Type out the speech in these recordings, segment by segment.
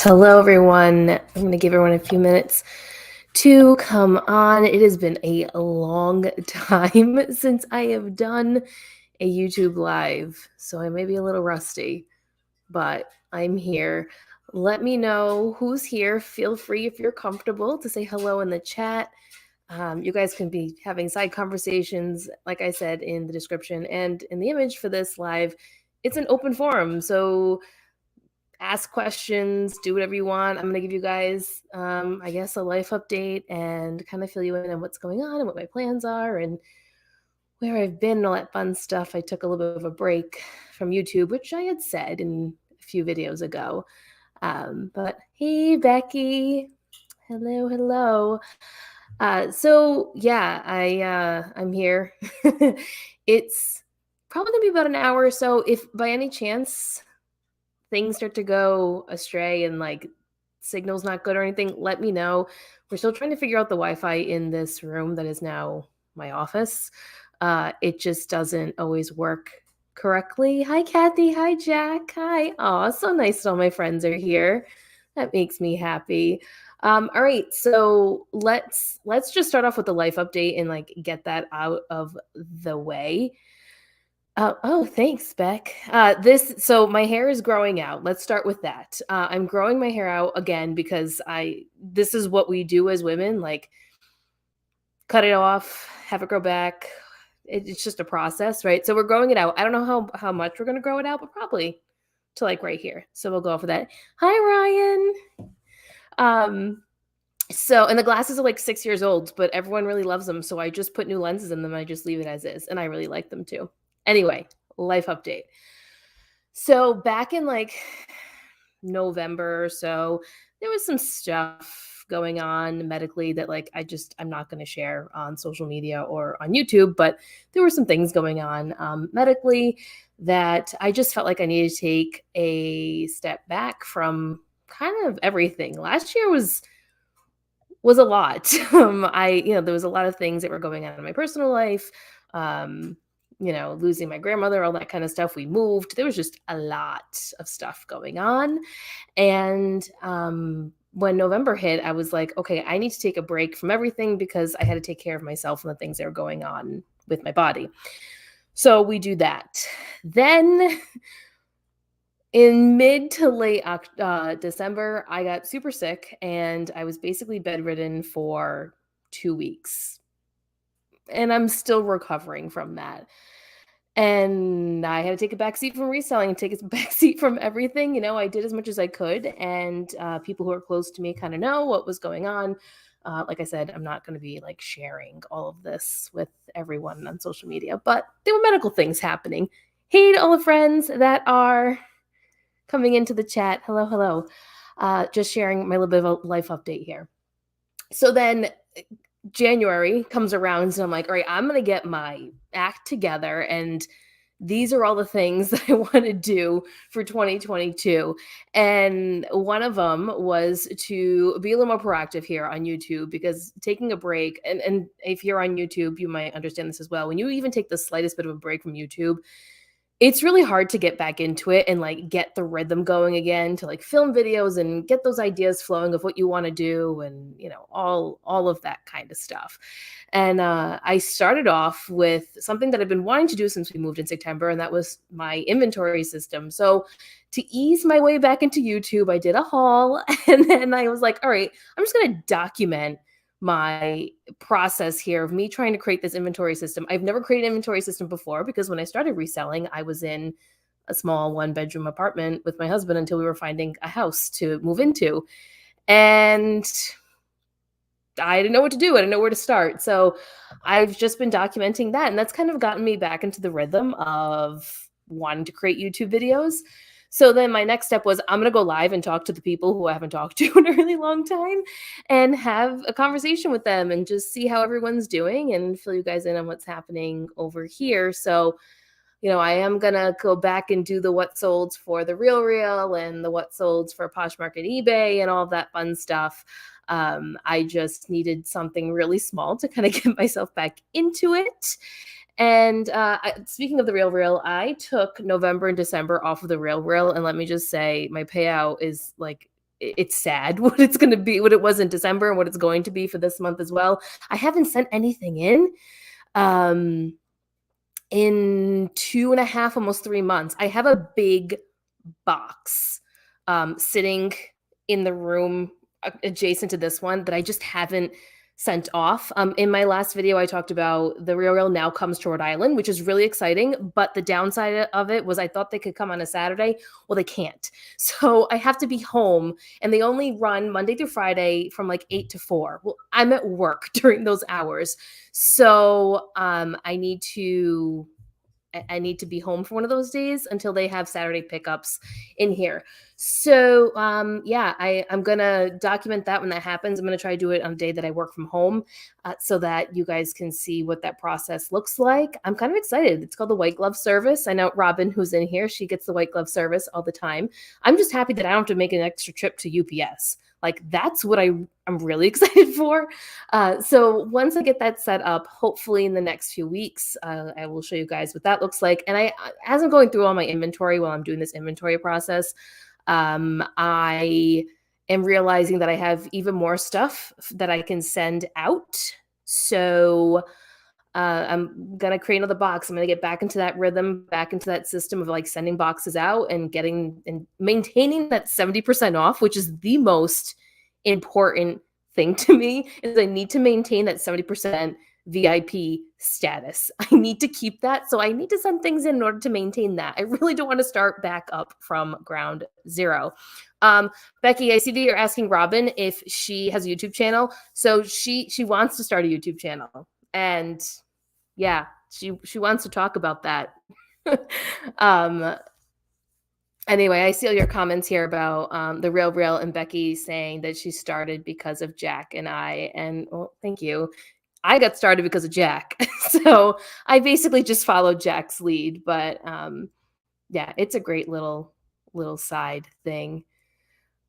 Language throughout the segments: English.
Hello, everyone. I'm going to give everyone a few minutes to come on. It has been a long time since I have done a YouTube live, so I may be a little rusty, but I'm here. Let me know who's here. Feel free, if you're comfortable, to say hello in the chat. You guys can be having side conversations, like I said in the description and in the image for this live. It's an open forum, so ask questions, do whatever you want. I'm going to give you guys, I guess, a life update and kind of fill you in on what's going on and what my plans are and where I've been and all that fun stuff. I took a little bit of a break from YouTube, which I had said in a few videos ago. But hey, Becky. Hello, hello. So yeah, I'm here. It's probably gonna be about an hour or so. If by any chance things start to go astray and like signal's not good or anything, let me know. We're still trying to figure out the Wi-Fi in this room that is now my office. It just doesn't always work correctly. Hi, Kathy. Hi, Jack. Hi. Oh, so nice that all my friends are here. That makes me happy. All right, so let's just start off with the life update and like get that out of the way. Oh, thanks, Beck. So my hair is growing out. Let's start with that. I'm growing my hair out again because this is what we do as women, like cut it off, have it grow back. It's just a process, right? So we're growing it out. I don't know how much we're going to grow it out, but probably to like right here. So we'll go off of that. Hi, Ryan. And the glasses are like 6 years old, but everyone really loves them. So I just put new lenses in them. I just leave it as is. And I really like them too. Anyway, life update. So back in like November or so, there was some stuff going on medically that like I'm not going to share on social media or on YouTube, but there were some things going on medically that I just felt like I needed to take a step back from kind of everything. Last year was a lot. There was a lot of things that were going on in my personal life. Losing my grandmother, all that kind of stuff. We moved. There was just a lot of stuff going on. And when November hit, I was like, okay, I need to take a break from everything because I had to take care of myself and the things that were going on with my body. So we do that. Then in mid to late December, I got super sick and I was basically bedridden for 2 weeks. And I'm still recovering from that. And I had to take a backseat from reselling and take a backseat from everything. I did as much as I could. And people who are close to me kind of know what was going on. Like I said, I'm not going to be like sharing all of this with everyone on social media, but there were medical things happening. Hey to all the friends that are coming into the chat. Hello, hello. Just sharing my little bit of a life update here. So then January comes around, and I'm like, all right, I'm going to get my act together. And these are all the things that I want to do for 2022. And one of them was to be a little more proactive here on YouTube, because taking a break, and if you're on YouTube, you might understand this as well. When you even take the slightest bit of a break from YouTube, it's really hard to get back into it and like get the rhythm going again, to like film videos and get those ideas flowing of what you want to do, and all of that kind of stuff. And I started off with something that I've been wanting to do since we moved in September, and that was my inventory system. So to ease my way back into YouTube, I did a haul, and then I was like, all right, I'm just going to document my process here of me trying to create this inventory system. I've never created an inventory system before, because when I started reselling, I was in a small 1-bedroom apartment with my husband until we were finding a house to move into. And I didn't know what to do. I didn't know where to start. So I've just been documenting that. And that's kind of gotten me back into the rhythm of wanting to create YouTube videos. So then my next step was, I'm going to go live and talk to the people who I haven't talked to in a really long time and have a conversation with them and just see how everyone's doing and fill you guys in on what's happening over here. So, I am going to go back and do the what solds for the RealReal and the what solds for Poshmark and eBay and all of that fun stuff. I just needed something really small to kind of get myself back into it. And speaking of the RealReal, I took November and December off of the RealReal, and let me just say, my payout is like it's sad what it's going to be, what it was in December and what it's going to be for this month as well. I haven't sent anything um, in 2.5, almost 3 months. I have a big box sitting in the room adjacent to this one that I just haven't sent off. In my last video, I talked about the RealReal now comes to Rhode Island, which is really exciting. But the downside of it was I thought they could come on a Saturday. Well, they can't. So I have to be home, and they only run Monday through Friday from like 8 to 4. Well, I'm at work during those hours. So I need to be home for one of those days until they have Saturday pickups in here. So yeah, I'm gonna document that when that happens. I'm gonna try to do it on a day that I work from home, so that you guys can see what that process looks like. I'm kind of excited. It's called the white glove service. I know Robin, who's in here, she gets the white glove service all the time. I'm just happy that I don't have to make an extra trip to UPS. Like, that's what I'm really excited for. So once I get that set up, hopefully in the next few weeks, I will show you guys what that looks like. And as I'm going through all my inventory while I'm doing this inventory process, I am realizing that I have even more stuff that I can send out. So I'm going to create another box. I'm going to get back into that rhythm, back into that system of like sending boxes out and getting and maintaining that 70% off, which is the most important thing to me, is I need to maintain that 70% VIP status. I need to keep that. So I need to send things in order to maintain that. I really don't want to start back up from ground zero. Becky, I see that you're asking Robin if she has a YouTube channel. So she wants to start a YouTube channel. And yeah, she wants to talk about that. Anyway, I see all your comments here about the RealReal and Becky saying that she started because of Jack and I. And well, thank you. I got started because of Jack. So I basically just followed Jack's lead. But yeah, it's a great little side thing.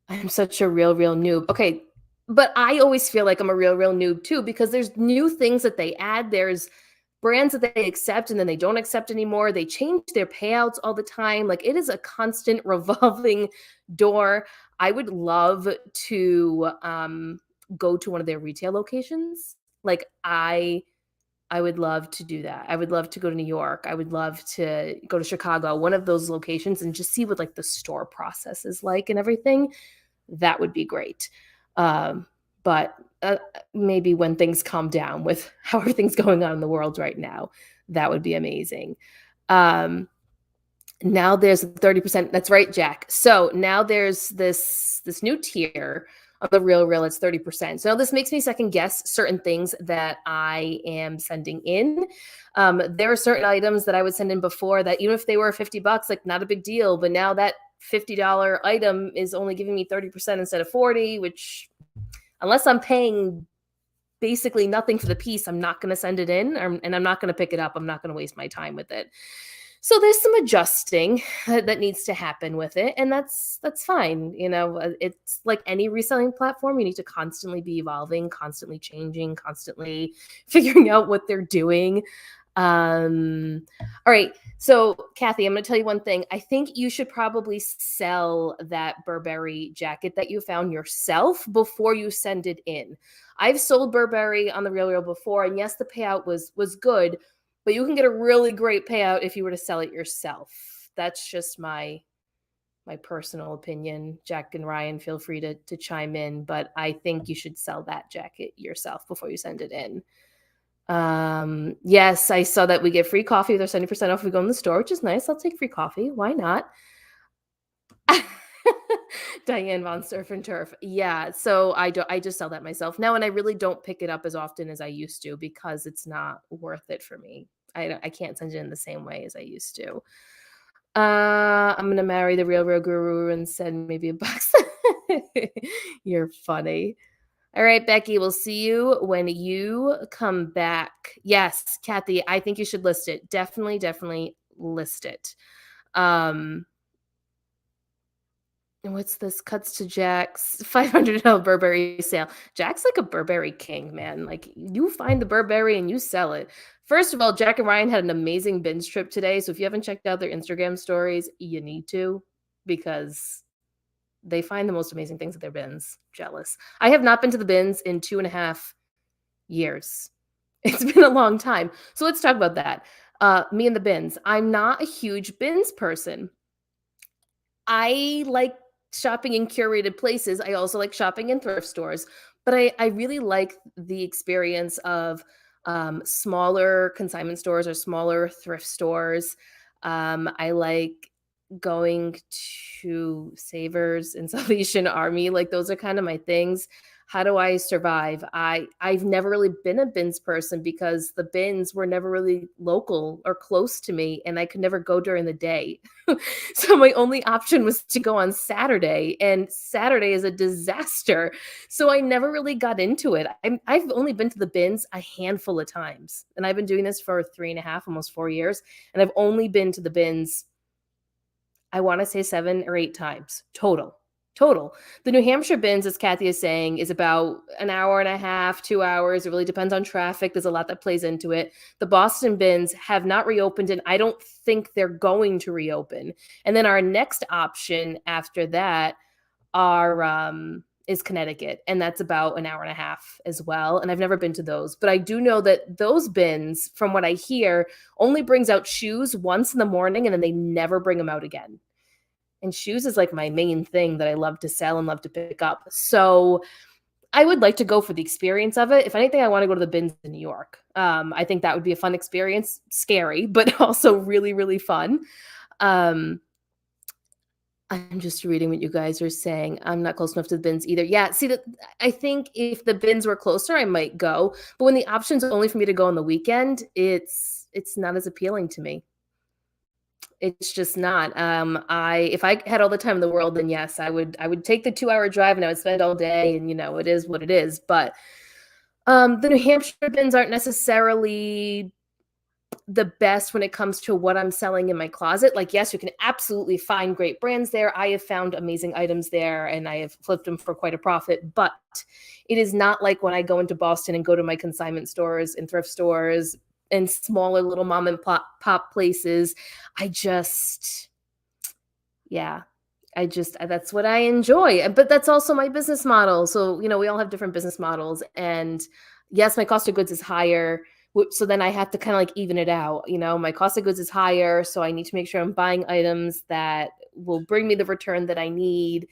I'm such a RealReal noob. Okay, but I always feel like I'm a RealReal noob too, because there's new things that they add. There's brands that they accept and then they don't accept anymore. They change their payouts all the time. Like, it is a constant revolving door. I would love to go to one of their retail locations. Like, I would love to do that. I would love to go to New York. I would love to go to Chicago, one of those locations, and just see what like the store process is like and everything. That would be great. But maybe when things calm down with how everything's going on in the world right now, that would be amazing. Now there's 30%. That's right, Jack. So now there's this new tier of the RealReal. It's 30%. So now this makes me second guess certain things that I am sending in. There are certain items that I would send in before that, even if they were $50, like, not a big deal. But now that $50 item is only giving me 30% instead of 40, which, unless I'm paying basically nothing for the piece, I'm not going to send it in, and I'm not going to pick it up. I'm not going to waste my time with it. So there's some adjusting that needs to happen with it, and that's fine. You know, it's like any reselling platform. You need to constantly be evolving, constantly changing, constantly figuring out what they're doing. All right. So Kathy, I'm going to tell you one thing. I think you should probably sell that Burberry jacket that you found yourself before you send it in. I've sold Burberry on the RealReal before, and yes, the payout was good, but you can get a really great payout if you were to sell it yourself. That's just my personal opinion. Jack and Ryan, feel free to chime in, but I think you should sell that jacket yourself before you send it in. Yes, I saw that we get free coffee. They're 70% off if we go in the store, which is nice. I'll take free coffee. Why not? Diane von Surf and Turf. Yeah, so I just sell that myself now, and I really don't pick it up as often as I used to because it's not worth it for me. I can't send it in the same way as I used to. I'm gonna marry the RealReal guru and send maybe a box. You're funny. All right, Becky, we'll see you when you come back. Yes, Kathy, I think you should list it. Definitely list it. What's this? Cuts to Jack's $500 Burberry sale. Jack's like a Burberry king, man. Like, you find the Burberry and you sell it. First of all, Jack and Ryan had an amazing binge trip today. So if you haven't checked out their Instagram stories, you need to, because They find the most amazing things at their bins. Jealous. I have not been to the bins in 2.5 years. It's been a long time. So let's talk about that. Me and the bins. I'm not a huge bins person. I like shopping in curated places. I also like shopping in thrift stores, but I really like the experience of smaller consignment stores or smaller thrift stores. I like going to Savers and Salvation Army. Like those are kind of my things. How do I survive? I've never really been a bins person because the bins were never really local or close to me, and I could never go during the day. So my only option was to go on Saturday, and Saturday is a disaster. So I never really got into it. I've only been to the bins a handful of times, and I've been doing this for 3.5, almost 4 years, and I've only been to the bins, I want to say 7 or 8 times total. Total. The New Hampshire bins, as Kathy is saying, is about an hour and a half, 2 hours. It really depends on traffic. There's a lot that plays into it. The Boston bins have not reopened, and I don't think they're going to reopen. And then our next option after that is Connecticut, and that's about an hour and a half as well. And I've never been to those, but I do know that those bins, from what I hear, only brings out shoes once in the morning, and then they never bring them out again. And shoes is like my main thing that I love to sell and love to pick up. So I would like to go for the experience of it. If anything, I want to go to the bins in New York. I think that would be a fun experience. Scary, but also really, really fun. I'm just reading what you guys are saying. I'm not close enough to the bins either. Yeah, see, I think if the bins were closer, I might go. But when the option's only for me to go on the weekend, it's not as appealing to me. It's just not. If I had all the time in the world, then yes, I would take the 2-hour drive and I would spend all day, and it is what it is. But the New Hampshire bins aren't necessarily the best when it comes to what I'm selling in my closet. Like, yes, you can absolutely find great brands there. I have found amazing items there, and I have flipped them for quite a profit, but it is not like when I go into Boston and go to my consignment stores and thrift stores and smaller little mom and pop places. That's what I enjoy. But that's also my business model. So, we all have different business models. And yes, my cost of goods is higher. So then I have to kind of like even it out. My cost of goods is higher. So I need to make sure I'm buying items that will bring me the return that I need.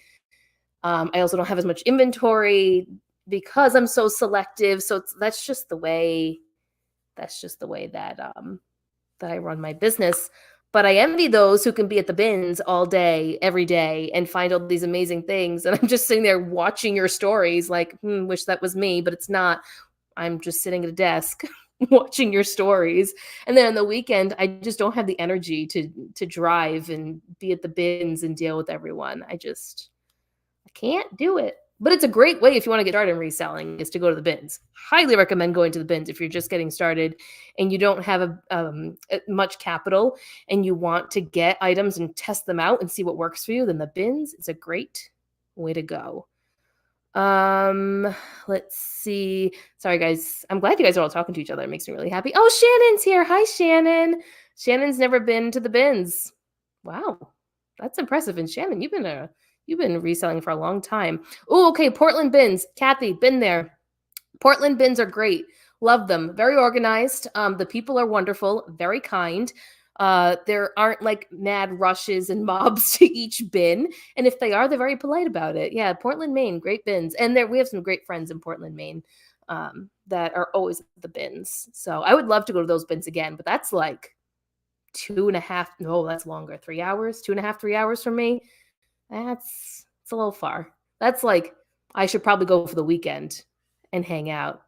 I also don't have as much inventory because I'm so selective. So that's just the way that I run my business. But I envy those who can be at the bins all day, every day, and find all these amazing things. And I'm just sitting there watching your stories like, wish that was me, but it's not. I'm just sitting at a desk watching your stories. And then on the weekend, I just don't have the energy to drive and be at the bins and deal with everyone. I can't do it. But it's a great way if you want to get started in reselling is to go to the bins. Highly recommend going to the bins if you're just getting started and you don't have much capital and you want to get items and test them out and see what works for you. Then the bins is a great way to go. Let's see. Sorry, guys. I'm glad you guys are all talking to each other. It makes me really happy. Oh, Shannon's here. Hi, Shannon. Shannon's never been to the bins. Wow, that's impressive. And Shannon, you've been reselling for a long time. Oh, okay. Portland bins. Kathy, been there. Portland bins are great. Love them. Very organized. The people are wonderful, very kind. There aren't like mad rushes and mobs to each bin. And if they are, they're very polite about it. Yeah, Portland, Maine, great bins. And we have some great friends in Portland, Maine, that are always at the bins. So I would love to go to those bins again, but that's like 2.5. No, that's longer. 3 hours, 2.5, 3 hours from me. It's a little far. That's like, I should probably go for the weekend and hang out.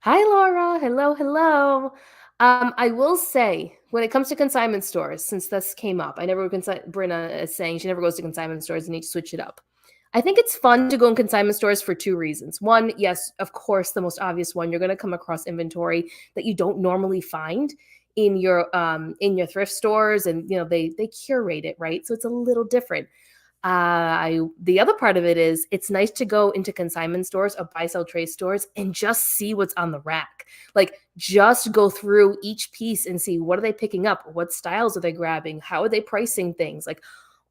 Hi, Laura. Hello, hello. I will say, when it comes to consignment stores, since this came up, Brenna is saying she never goes to consignment stores and need to switch it up. I think it's fun to go in consignment stores for 2 reasons. One, yes, of course, the most obvious one, you're going to come across inventory that you don't normally find in your thrift stores, and they curate it, right? So it's a little different. The other part of it is it's nice to go into consignment stores or buy sell trade stores and just see what's on the rack. Like, just go through each piece and see, what are they picking up? What styles are they grabbing? How are they pricing things? Like,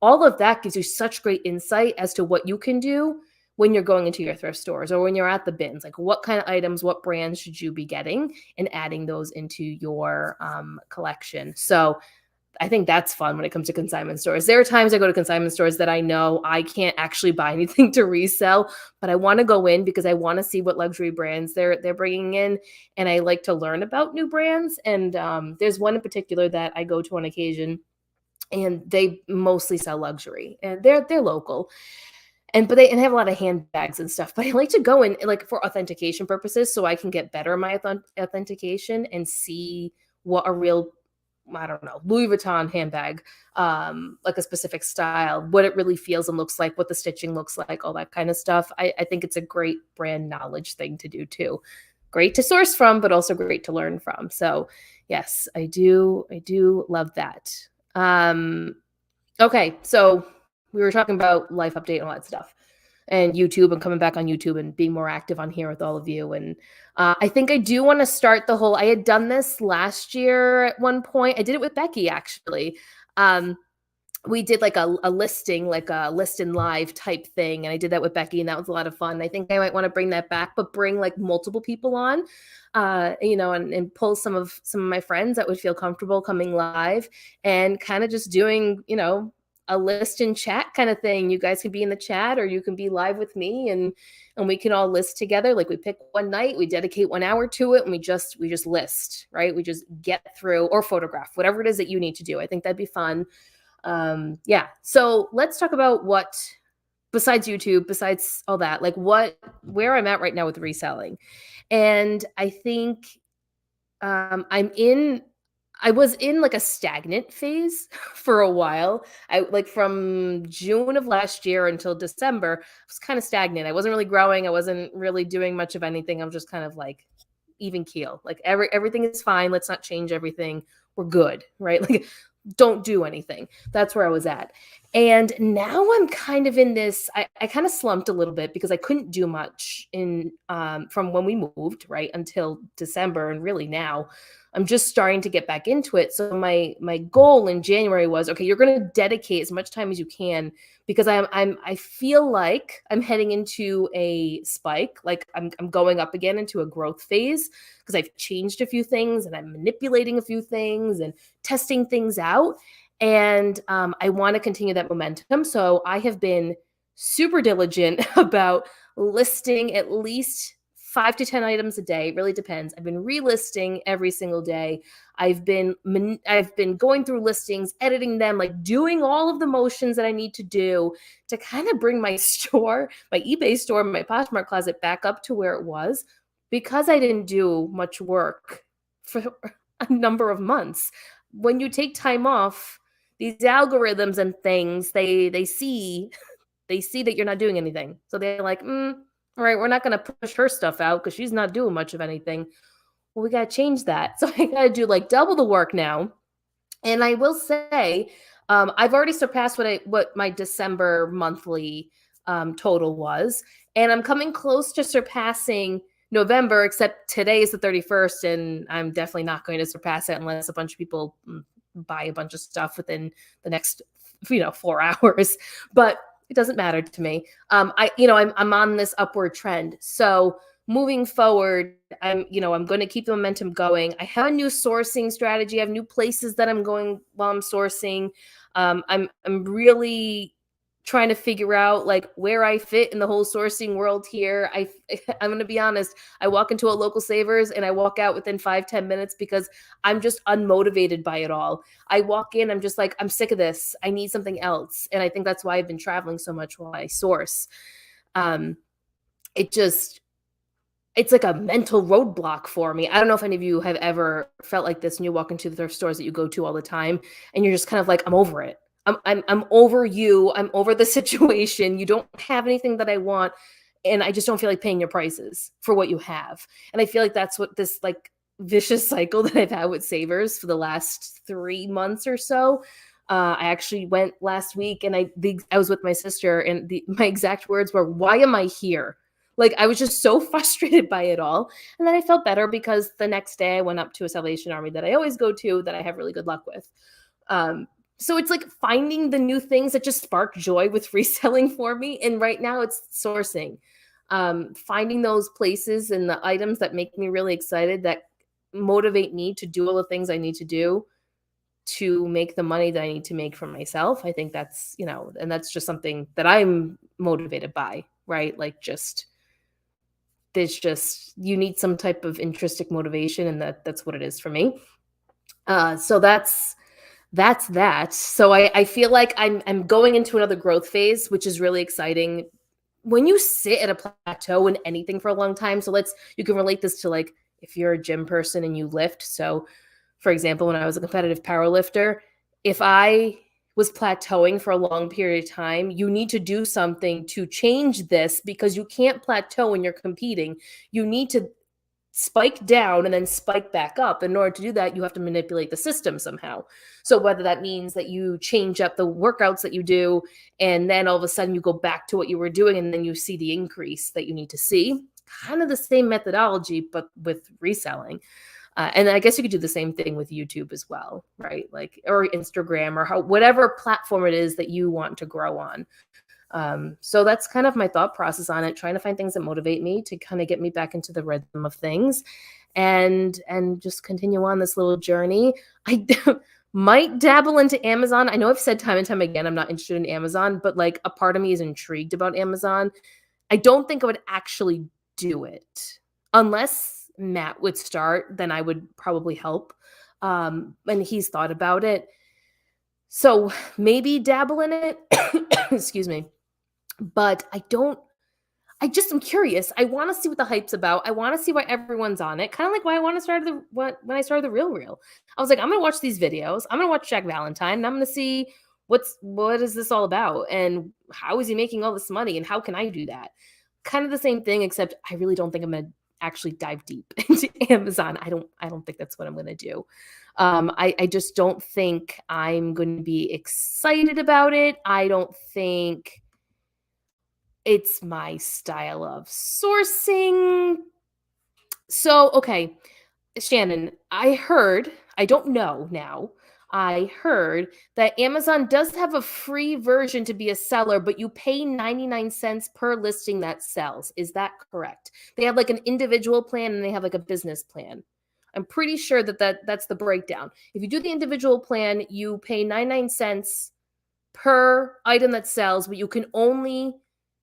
all of that gives you such great insight as to what you can do when you're going into your thrift stores or when you're at the bins. Like, what kind of items, what brands should you be getting and adding those into your collection. So I think that's fun when it comes to consignment stores. There are times I go to consignment stores that I know I can't actually buy anything to resell, but I want to go in because I want to see what luxury brands they're bringing in, and I like to learn about new brands. And there's one in particular that I go to on occasion, and they mostly sell luxury, and they're local. But they have a lot of handbags and stuff. But I like to go in like for authentication purposes, so I can get better at my authentication and see what a real, I don't know, Louis Vuitton handbag, like a specific style, what it really feels and looks like, what the stitching looks like, all that kind of stuff. I think it's a great brand knowledge thing to do too. Great to source from, but also great to learn from. So yes, I do love that. Okay, so we were talking about life update and all that stuff, and YouTube, and coming back on YouTube and being more active on here with all of you. And I think I do want to start the whole, I had done this last year at one point. I did it with Becky, actually. We did like a listing, like a list in live type thing. And I did that with Becky, and that was a lot of fun. I think I might want to bring that back, but bring like multiple people on, and pull some of my friends that would feel comfortable coming live and kind of just doing, a list and chat kind of thing. You guys can be in the chat or you can be live with me, and we can all list together. Like, we pick one night, we dedicate 1 hour to it, and we just list, right? We just get through, or photograph, whatever it is that you need to do. I think that'd be fun. Yeah. So let's talk about what, besides YouTube, besides all that, like where I'm at right now with reselling. And I think I was in like a stagnant phase for a while. I like from June of last year until December, I was kind of stagnant. I wasn't really growing. I wasn't really doing much of anything. I was just kind of like even keel. Like everything is fine. Let's not change everything. We're good, right? Like, don't do anything. That's where I was at. And now I'm kind of in this, I kind of slumped a little bit because I couldn't do much in from when we moved, right, until December. And really now I'm just starting to get back into it. So my goal in January was, okay, you're going to dedicate as much time as you can, because I feel like I'm heading into a spike. Like I'm going up again into a growth phase, because I've changed a few things and I'm manipulating a few things and testing things out. And I want to continue that momentum. So I have been super diligent about listing at least 5 to 10 items a day. It really depends. I've been relisting every single day. I've been going through listings, editing them, like doing all of the motions that I need to do to kind of bring my store, my eBay store, my Poshmark closet back up to where it was, because I didn't do much work for a number of months. When you take time off, these algorithms and things, they see that you're not doing anything. So they're like, all right, we're not going to push her stuff out because she's not doing much of anything. Well, we got to change that. So I got to do like double the work now. And I will say, I've already surpassed what my December monthly total was. And I'm coming close to surpassing November, except today is the 31st. And I'm definitely not going to surpass it unless a bunch of people buy a bunch of stuff within the next 4 hours. But it doesn't matter to me. I'm on this upward trend. So moving forward, I'm going to keep the momentum going. I have a new sourcing strategy. I have new places that I'm going while I'm sourcing. I'm really trying to figure out like where I fit in the whole sourcing world here. I'm going to be honest. I walk into a local Savers and I walk out within 5-10 minutes because I'm just unmotivated by it all. I walk in, I'm just like, I'm sick of this. I need something else. And I think that's why I've been traveling so much while I source. It's like a mental roadblock for me. I don't know if any of you have ever felt like this when you walk into the thrift stores that you go to all the time, and you're just kind of like, I'm over it. I'm over you. I'm over the situation. You don't have anything that I want, and I just don't feel like paying your prices for what you have. And I feel like that's what this like vicious cycle that I've had with Savers for the last 3 months or so. I actually went last week, and I was with my sister, and my exact words were, "Why am I here?" Like, I was just so frustrated by it all. And then I felt better because the next day I went up to a Salvation Army that I always go to, that I have really good luck with. So it's like finding the new things that just spark joy with reselling for me. And right now it's sourcing, finding those places and the items that make me really excited, that motivate me to do all the things I need to do to make the money that I need to make for myself. I think that's, and that's just something that I'm motivated by, right? Like you need some type of intrinsic motivation, and that's what it is for me. So that's that. So I feel like I'm going into another growth phase, which is really exciting. When you sit at a plateau in anything for a long time, so you can relate this to, like, if you're a gym person and you lift. So for example, when I was a competitive power lifter, if I was plateauing for a long period of time, you need to do something to change this, because you can't plateau when you're competing. You need to spike down and then spike back up. In order to do that, you have to manipulate the system somehow. So whether that means that you change up the workouts that you do, and then all of a sudden you go back to what you were doing, and then you see the increase that you need to see. Kind of the same methodology, but with reselling. And I guess you could do the same thing with YouTube as well, right? Like, or Instagram, or whatever platform it is that you want to grow on. So that's kind of my thought process on it, trying to find things that motivate me to kind of get me back into the rhythm of things, and just continue on this little journey. I might dabble into Amazon. I know I've said time and time again, I'm not interested in Amazon, but like a part of me is intrigued about Amazon. I don't think I would actually do it unless Matt would start, then I would probably help. And he's thought about it. So maybe dabble in it. Excuse me. But I just am curious. I want to see what the hype's about. I want to see why everyone's on it. Kind of like why I want to start when I started the RealReal. I was like, I'm gonna watch these videos. I'm gonna watch Jack Valentine, and I'm gonna see what is this all about, and how is he making all this money, and how can I do that? Kind of the same thing, except I really don't think I'm gonna actually dive deep into Amazon. I don't think that's what I'm gonna do. I just don't think I'm going to be excited about it. I don't think it's my style of sourcing. So, okay, Shannon, I don't know now, I heard that Amazon does have a free version to be a seller, but you pay 99 cents per listing that sells. Is that correct? They have like an individual plan, and they have like a business plan. I'm pretty sure that's the breakdown. If you do the individual plan, you pay 99 cents per item that sells, but you can only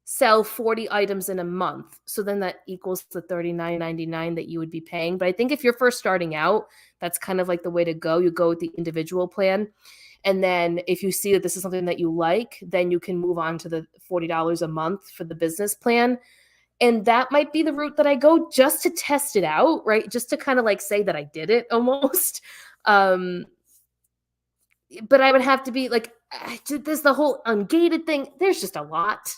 sell 40 items in a month. So then that equals the $39.99 that you would be paying. But I think if you're first starting out, that's kind of like the way to go. You go with the individual plan. And then if you see that this is something that you like, then you can move on to the $40 a month for the business plan. And that might be the route that I go, just to test it out, right? Just to kind of like say that I did it almost. But I would have to be like, there's the whole ungated thing. There's just a lot.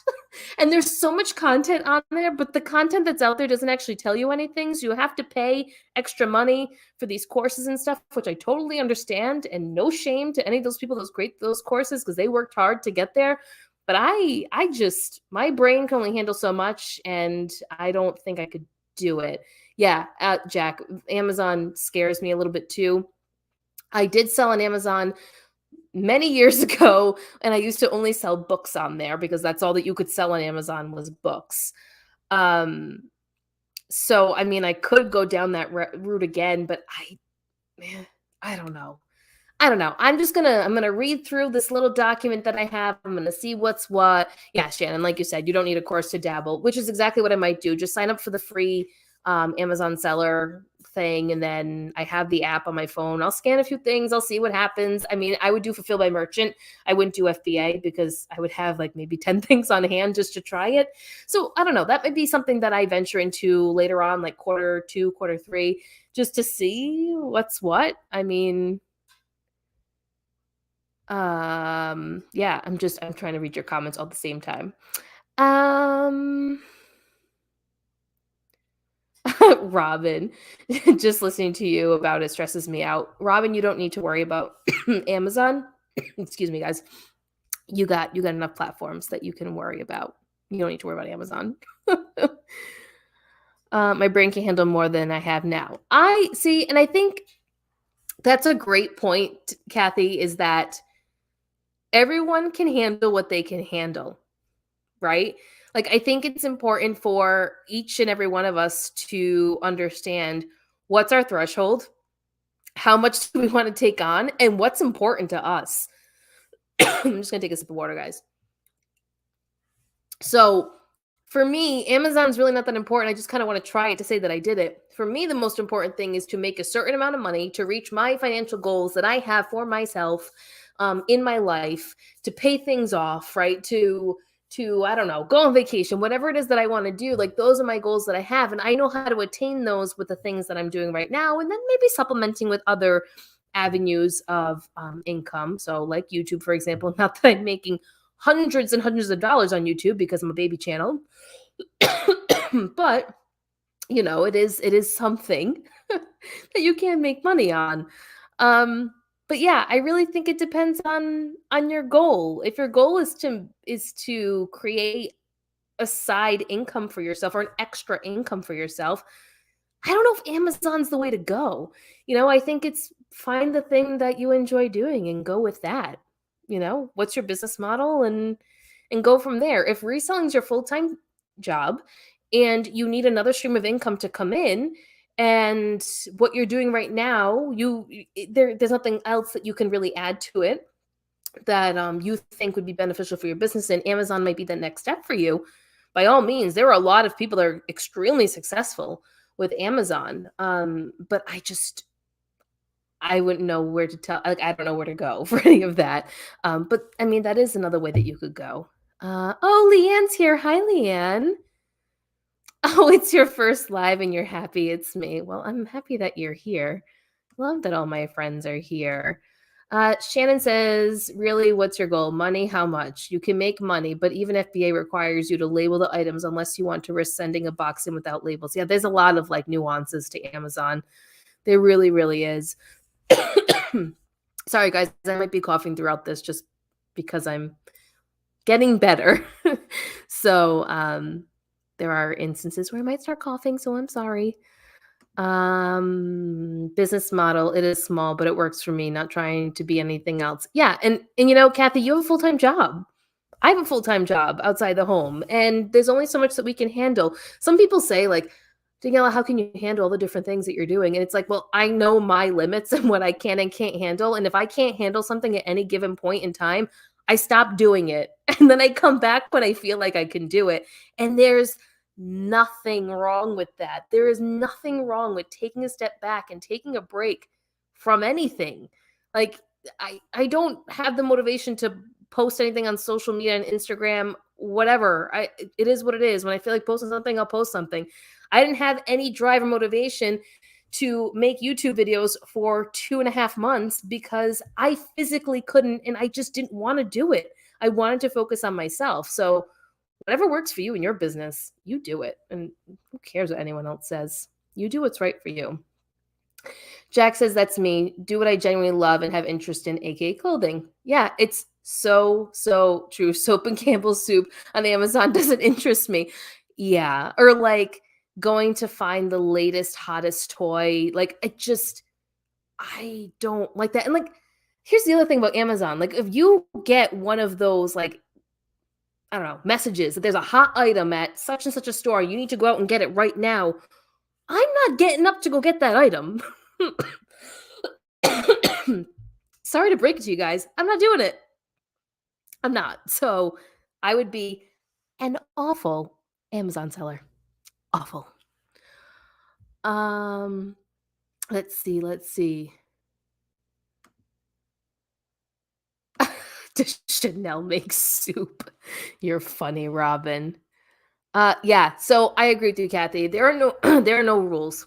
And there's so much content on there, but the content that's out there doesn't actually tell you anything. So you have to pay extra money for these courses and stuff, which I totally understand. And no shame to any of those people that create those courses, because they worked hard to get there. But my brain can only handle so much, and I don't think I could do it. Yeah, Jack, Amazon scares me a little bit too. I did sell on Amazon many years ago, and I used to only sell books on there, because that's all that you could sell on Amazon was books. So I mean, I could go down that route again, but I don't know. I'm gonna read through this little document that I have. I'm gonna see what's what. Yeah, Shannon, like you said, you don't need a course to dabble, which is exactly what I might do. Just sign up for the free Amazon seller thing, and then I have the app on my phone. I'll scan a few things. I'll see what happens. I mean, I would do fulfill by merchant. I wouldn't do FBA, because I would have like maybe 10 things on hand just to try it. So I don't know. That might be something that I venture into later on, like quarter 2, quarter 3, just to see what's what. I mean, yeah, I'm trying to read your comments all at the same time. Robin, just listening to you about it stresses me out. Robin, you don't need to worry about Amazon. Excuse me, guys. You got enough platforms that you can worry about. You don't need to worry about Amazon. My brain can handle more than I have now. I see, and I think that's a great point, Kathy, is that Everyone can handle what they can handle, right? Like, I think it's important for each and every one of us to understand what's our threshold, how much do we want to take on, and what's important to us. I'm just going to take a sip of water, guys. So, for me, Amazon's really not that important. I just kind of want to try it to say that I did it. For me, the most important thing is to make a certain amount of money to reach my financial goals that I have for myself in my life, to pay things off, right? To I don't know, go on vacation, whatever it is that I want to do. Like, those are my goals that I have, and I know how to attain those with the things that I'm doing right now, and then maybe supplementing with other avenues of income. So, like YouTube, for example. Not that I'm making hundreds and hundreds of dollars on YouTube because I'm a baby channel. But it is something that you can make money on. But yeah, I really think it depends on your goal. If your goal is to create a side income for yourself or an extra income for yourself, I don't know if Amazon's the way to go. I think it's find the thing that you enjoy doing and go with that. What's your business model, and go from there. If reselling is your full-time job and you need another stream of income to come in, and what you're doing right now, there's nothing else that you can really add to it that you think would be beneficial for your business, and Amazon might be the next step for you. By all means, there are a lot of people that are extremely successful with Amazon. But I wouldn't know where to tell. Like, I don't know where to go for any of that. But I mean, that is another way that you could go. Oh, Leanne's here. Hi, Leanne. Oh, it's your first live and you're happy it's me. Well, I'm happy that you're here. Love that all my friends are here. Shannon says, really, what's your goal? Money? How much? You can make money, but even FBA requires you to label the items unless you want to risk sending a box in without labels. Yeah, there's a lot of like nuances to Amazon. There really, really is. Sorry, guys, I might be coughing throughout this just because I'm getting better. So there are instances where I might start coughing, so I'm sorry. Business model, it is small, but it works for me, not trying to be anything else. Yeah, and Kathy, you have a full-time job. I have a full-time job outside the home, and there's only so much that we can handle. Some people say, like, Daniela, how can you handle all the different things that you're doing? And it's like, well, I know my limits and what I can and can't handle. And if I can't handle something at any given point in time, I stop doing it. And then I come back when I feel like I can do it. And there's nothing wrong with that. There is nothing wrong with taking a step back and taking a break from anything. Like, I don't have the motivation to post anything on social media and Instagram, whatever. It is what it is. When I feel like posting something, I'll post something. I didn't have any drive or motivation to make YouTube videos for 2.5 months because I physically couldn't, and I just didn't want to do it. I wanted to focus on myself. So whatever works for you in your business, you do it. And who cares what anyone else says? You do what's right for you. Jack says, that's me. Do what I genuinely love and have interest in, aka clothing. Yeah, it's so true. Soap and Campbell's soup on Amazon doesn't interest me. Yeah. Or like going to find the latest, hottest toy. Like, I don't like that. And like, here's the other thing about Amazon. Like, if you get one of those, like, I don't know, messages that there's a hot item at such and such a store, you need to go out and get it right now. I'm not getting up to go get that item. Sorry to break it to you guys. I'm not doing it. I'm not. So I would be an awful Amazon seller. Awful. Let's see. Does Chanel make soup? You're funny, Robin. Yeah, so I agree with you, Kathy. There are no there are no rules.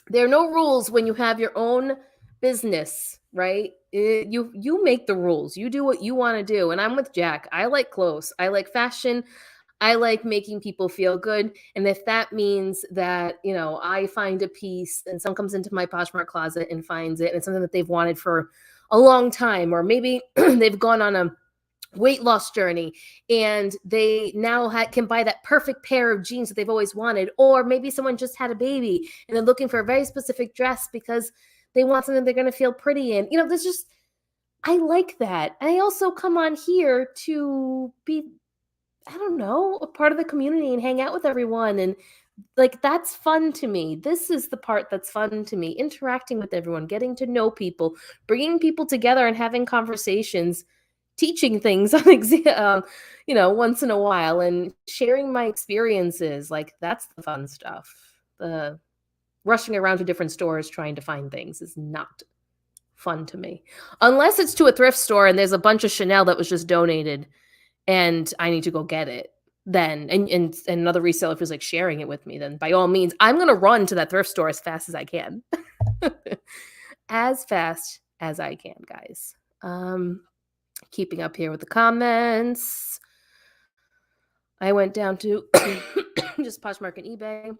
There are no rules when you have your own business, right? You make the rules. You do what you want to do. And I'm with Jack. I like clothes. I like fashion. I like making people feel good. And if that means that, I find a piece and someone comes into my Poshmark closet and finds it, and it's something that they've wanted for a long time, or maybe they've gone on a weight loss journey and they now can buy that perfect pair of jeans that they've always wanted, or maybe someone just had a baby and they're looking for a very specific dress because they want something they're going to feel pretty in. There's just, I like that. And I also come on here to be, I don't know, a part of the community and hang out with everyone. And like, that's fun to me. This is the part that's fun to me, interacting with everyone, getting to know people, bringing people together and having conversations, teaching things on once in a while, and sharing my experiences. Like, that's the fun stuff. The rushing around to different stores trying to find things is not fun to me, unless it's to a thrift store and there's a bunch of Chanel that was just donated and I need to go get it. Then and another reseller feels like sharing it with me, then by all means I'm going to run to that thrift store as fast as I can. As fast as I can, guys. Keeping up here with the comments. I went down to just Poshmark and eBay.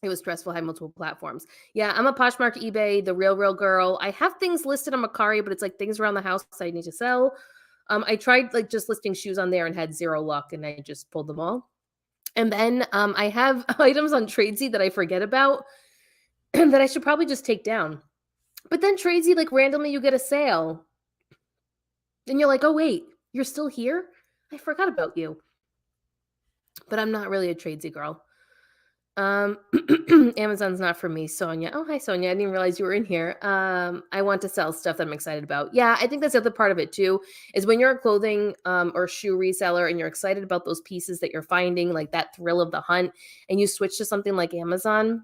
It was stressful. I had multiple platforms. Yeah, I'm a Poshmark, eBay, the RealReal girl. I have things listed on Mercari, but it's like things around the house I need to sell. I tried like just listing shoes on there and had zero luck, and I just pulled them all. And then I have items on Tradesy that I forget about that I should probably just take down. But then Tradesy, like randomly you get a sale. And you're like, oh, wait, you're still here? I forgot about you. But I'm not really a Tradesy girl. Amazon's not for me, Sonia. Oh, hi, Sonia. I didn't realize you were in here. I want to sell stuff that I'm excited about. Yeah, I think that's the other part of it too, is when you're a clothing or shoe reseller and you're excited about those pieces that you're finding, like that thrill of the hunt, and you switch to something like Amazon,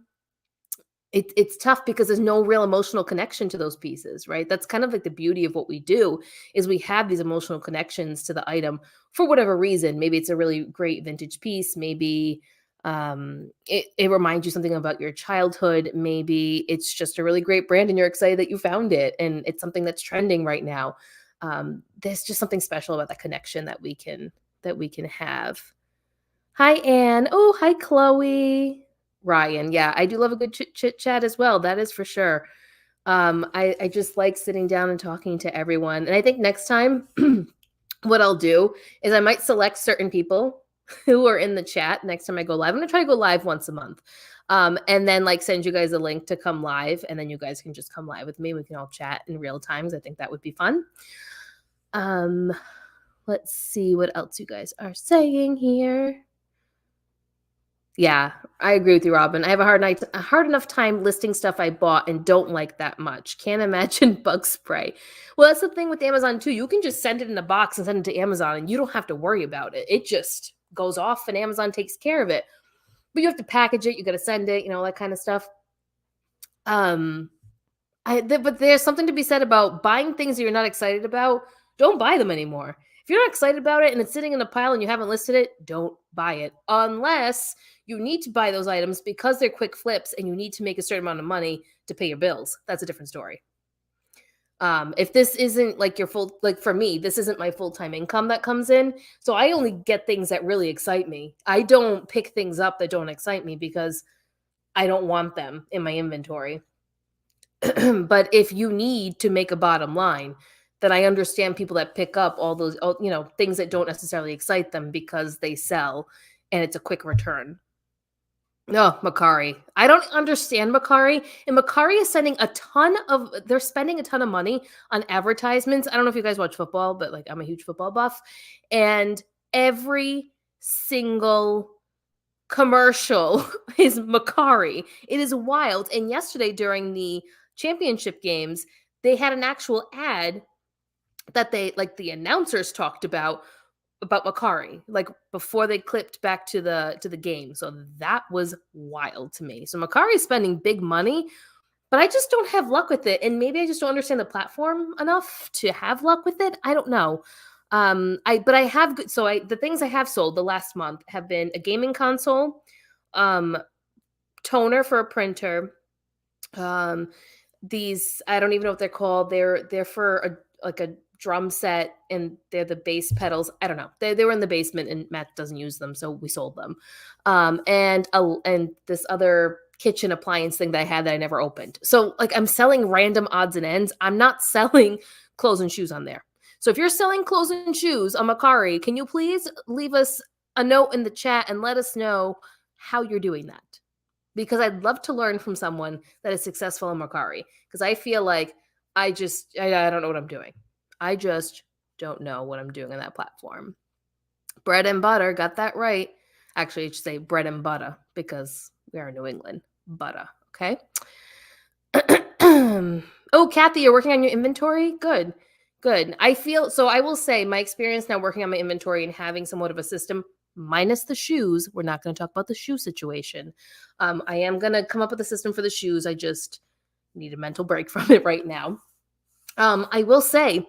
it's tough because there's no real emotional connection to those pieces, right? That's kind of like the beauty of what we do, is we have these emotional connections to the item for whatever reason. Maybe it's a really great vintage piece. Maybe it reminds you something about your childhood. Maybe it's just a really great brand and you're excited that you found it and it's something that's trending right now. There's just something special about that connection that we can have. Hi, Anne. Oh, hi, Chloe. Ryan. Yeah, I do love a good chit chat as well. That is for sure. I just like sitting down and talking to everyone. And I think next time, what I'll do is I might select certain people who are in the chat next time I go live. I'm going to try to go live once a month. And then like send you guys a link to come live. And then you guys can just come live with me. We can all chat in real time. I think that would be fun. Let's see what else you guys are saying here. Yeah, I agree with you, Robin. I have a hard enough time listing stuff I bought and don't like that much. Can't imagine bug spray. Well, that's the thing with Amazon too. You can just send it in a box and send it to Amazon and you don't have to worry about it. It just goes off and Amazon takes care of it. But you have to package it, you got to send it, that kind of stuff. But there's something to be said about buying things that you're not excited about. Don't buy them anymore. If you're not excited about it and it's sitting in a pile and you haven't listed it, don't buy it. Unless you need to buy those items because they're quick flips and you need to make a certain amount of money to pay your bills. That's a different story. If this isn't like your full, like for me, this isn't my full-time income that comes in. So I only get things that really excite me. I don't pick things up that don't excite me because I don't want them in my inventory. But if you need to make a bottom line, then I understand people that pick up all those, things that don't necessarily excite them because they sell and it's a quick return. No, Mercari. I don't understand Mercari. And Mercari is they're spending a ton of money on advertisements. I don't know if you guys watch football, but like I'm a huge football buff. And every single commercial is Mercari. It is wild. And yesterday during the championship games, they had an actual ad that the announcers talked about Mercari, like before they clipped back to the game. So that was wild to me. So Mercari is spending big money, but I just don't have luck with it. And maybe I just don't understand the platform enough to have luck with it. I don't know. The things I have sold the last month have been a gaming console, toner for a printer. These, I don't even know what they're called. They're for a drum set, and they're the bass pedals. I don't know. They were in the basement and Matt doesn't use them, so we sold them. And this other kitchen appliance thing that I had that I never opened. So like I'm selling random odds and ends. I'm not selling clothes and shoes on there. So if you're selling clothes and shoes on Mercari, can you please leave us a note in the chat and let us know how you're doing that? Because I'd love to learn from someone that is successful in Mercari. Because I feel like I don't know what I'm doing. I just don't know what I'm doing on that platform. Bread and butter, got that right. Actually, I should say bread and butter because we are in New England. Butter, okay? Oh, Kathy, you're working on your inventory? Good. Good. I will say my experience now working on my inventory and having somewhat of a system, minus the shoes. We're not going to talk about the shoe situation. I am going to come up with a system for the shoes. I just need a mental break from it right now. I will say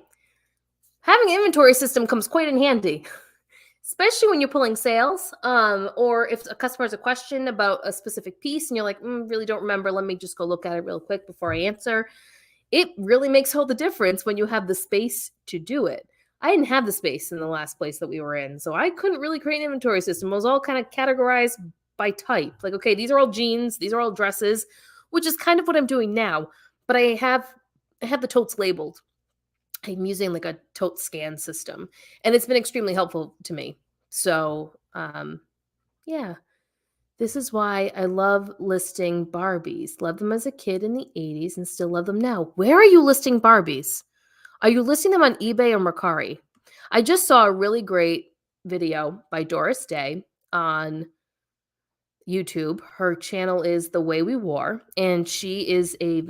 having an inventory system comes quite in handy, especially when you're pulling sales, or if a customer has a question about a specific piece and you're like, really don't remember. Let me just go look at it real quick before I answer. It really makes all the difference when you have the space to do it. I didn't have the space in the last place that we were in, so I couldn't really create an inventory system. It was all kind of categorized by type. Like, okay, these are all jeans, these are all dresses, which is kind of what I'm doing now. But I have the totes labeled. I'm using like a tote scan system, and it's been extremely helpful to me. So, yeah. This is why I love listing Barbies. Loved them as a kid in the 80s and still love them now. Where are you listing Barbies? Are you listing them on eBay or Mercari? I just saw a really great video by Doris Day on YouTube. Her channel is The Way We Wore, and she is a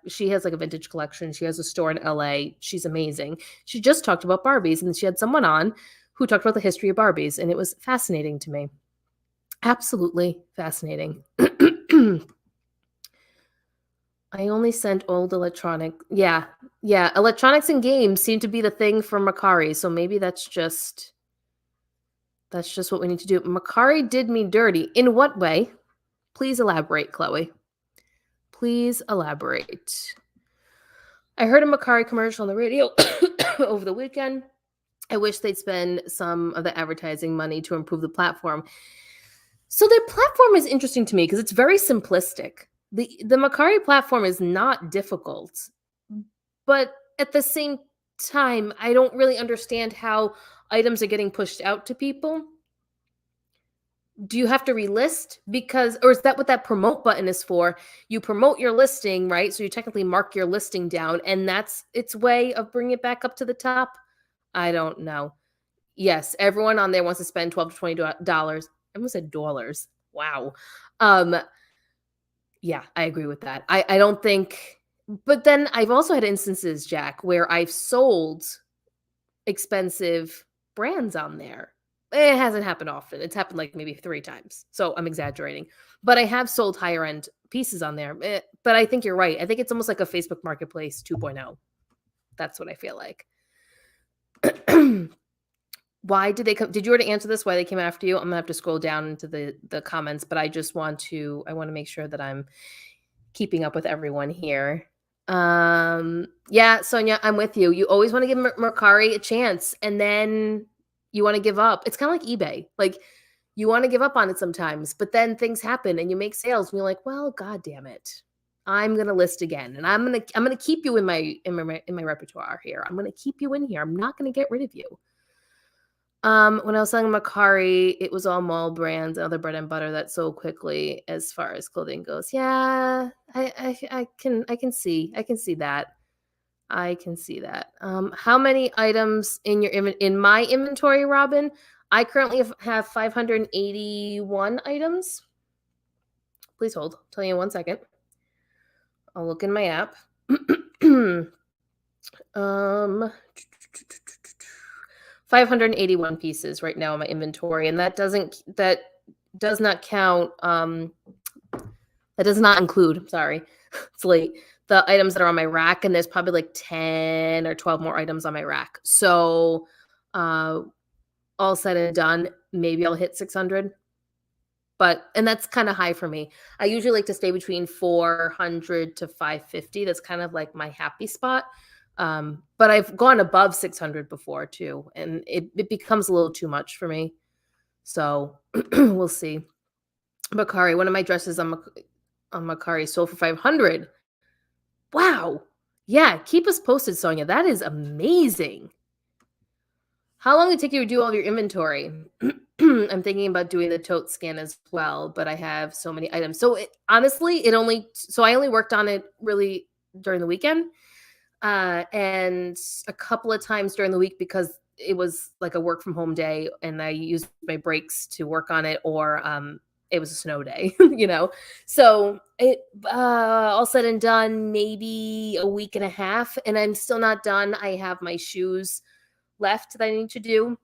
she has like a vintage collection. She has a store in LA. She's amazing. She just talked about Barbies, and she had someone on who talked about the history of Barbies, and it was fascinating to me. Absolutely fascinating. I only sent old electronic. Yeah. Yeah. Electronics and games seem to be the thing for Mercari. So maybe that's just what we need to do. Mercari did me dirty. In what way? Please elaborate, Chloe. Please elaborate. I heard a Mercari commercial on the radio over the weekend. I wish they'd spend some of the advertising money to improve the platform. So their platform is interesting to me because it's very simplistic. The Mercari platform is not difficult, but at the same time, I don't really understand how items are getting pushed out to people. Do you have to relist? Or is that what that promote button is for? You promote your listing, right? So you technically mark your listing down, and that's its way of bringing it back up to the top. I don't know. Yes, everyone on there wants to spend $12 to $20. I almost said dollars. Wow. Yeah, I agree with that. I don't think, but then I've also had instances, Jack, where I've sold expensive brands on there. It hasn't happened often. It's happened like maybe 3 times. So I'm exaggerating. But I have sold higher end pieces on there. But I think you're right. I think it's almost like a Facebook Marketplace 2.0. That's what I feel like. Why did they come? Did you already answer this? Why they came after you? I'm gonna have to scroll down into the comments, but I want to make sure that I'm keeping up with everyone here. Yeah, Sonia, I'm with you. You always want to give Mercari a chance, and then you want to give up. It's kind of like eBay. Like you want to give up on it sometimes, but then things happen and you make sales, and you're like, well, god damn it. I'm gonna list again, and I'm gonna keep you in my repertoire here. I'm gonna keep you in here. I'm not gonna get rid of you. When I was selling Mercari, it was all mall brands and other bread and butter that sold quickly as far as clothing goes. Yeah, I can see that. I can see that. How many items in my inventory, Robin? I currently have 581 items. Please hold. I'll tell you in 1 second. I'll look in my app. 581 pieces right now in my inventory, and that does not count. That does not include. Sorry, it's late. The items that are on my rack, and there's probably like 10 or 12 more items on my rack. So, all said and done, maybe I'll hit 600. And that's kind of high for me. I usually like to stay between 400 to 550. That's kind of like my happy spot. But I've gone above 600 before too, and it becomes a little too much for me. So we'll see. Mercari, one of my dresses on Mercari sold for 500. Wow. Yeah, keep us posted, Sonia. That is amazing. How long did it take you to do all of your inventory? I'm thinking about doing the tote scan as well, but I have so many items. So honestly, I only worked on it really during the weekend. And a couple of times during the week because it was like a work from home day and I used my breaks to work on it, or it was a snow day, you know. So it all said and done, maybe a week and a half, and I'm still not done. I have my shoes left that I need to do.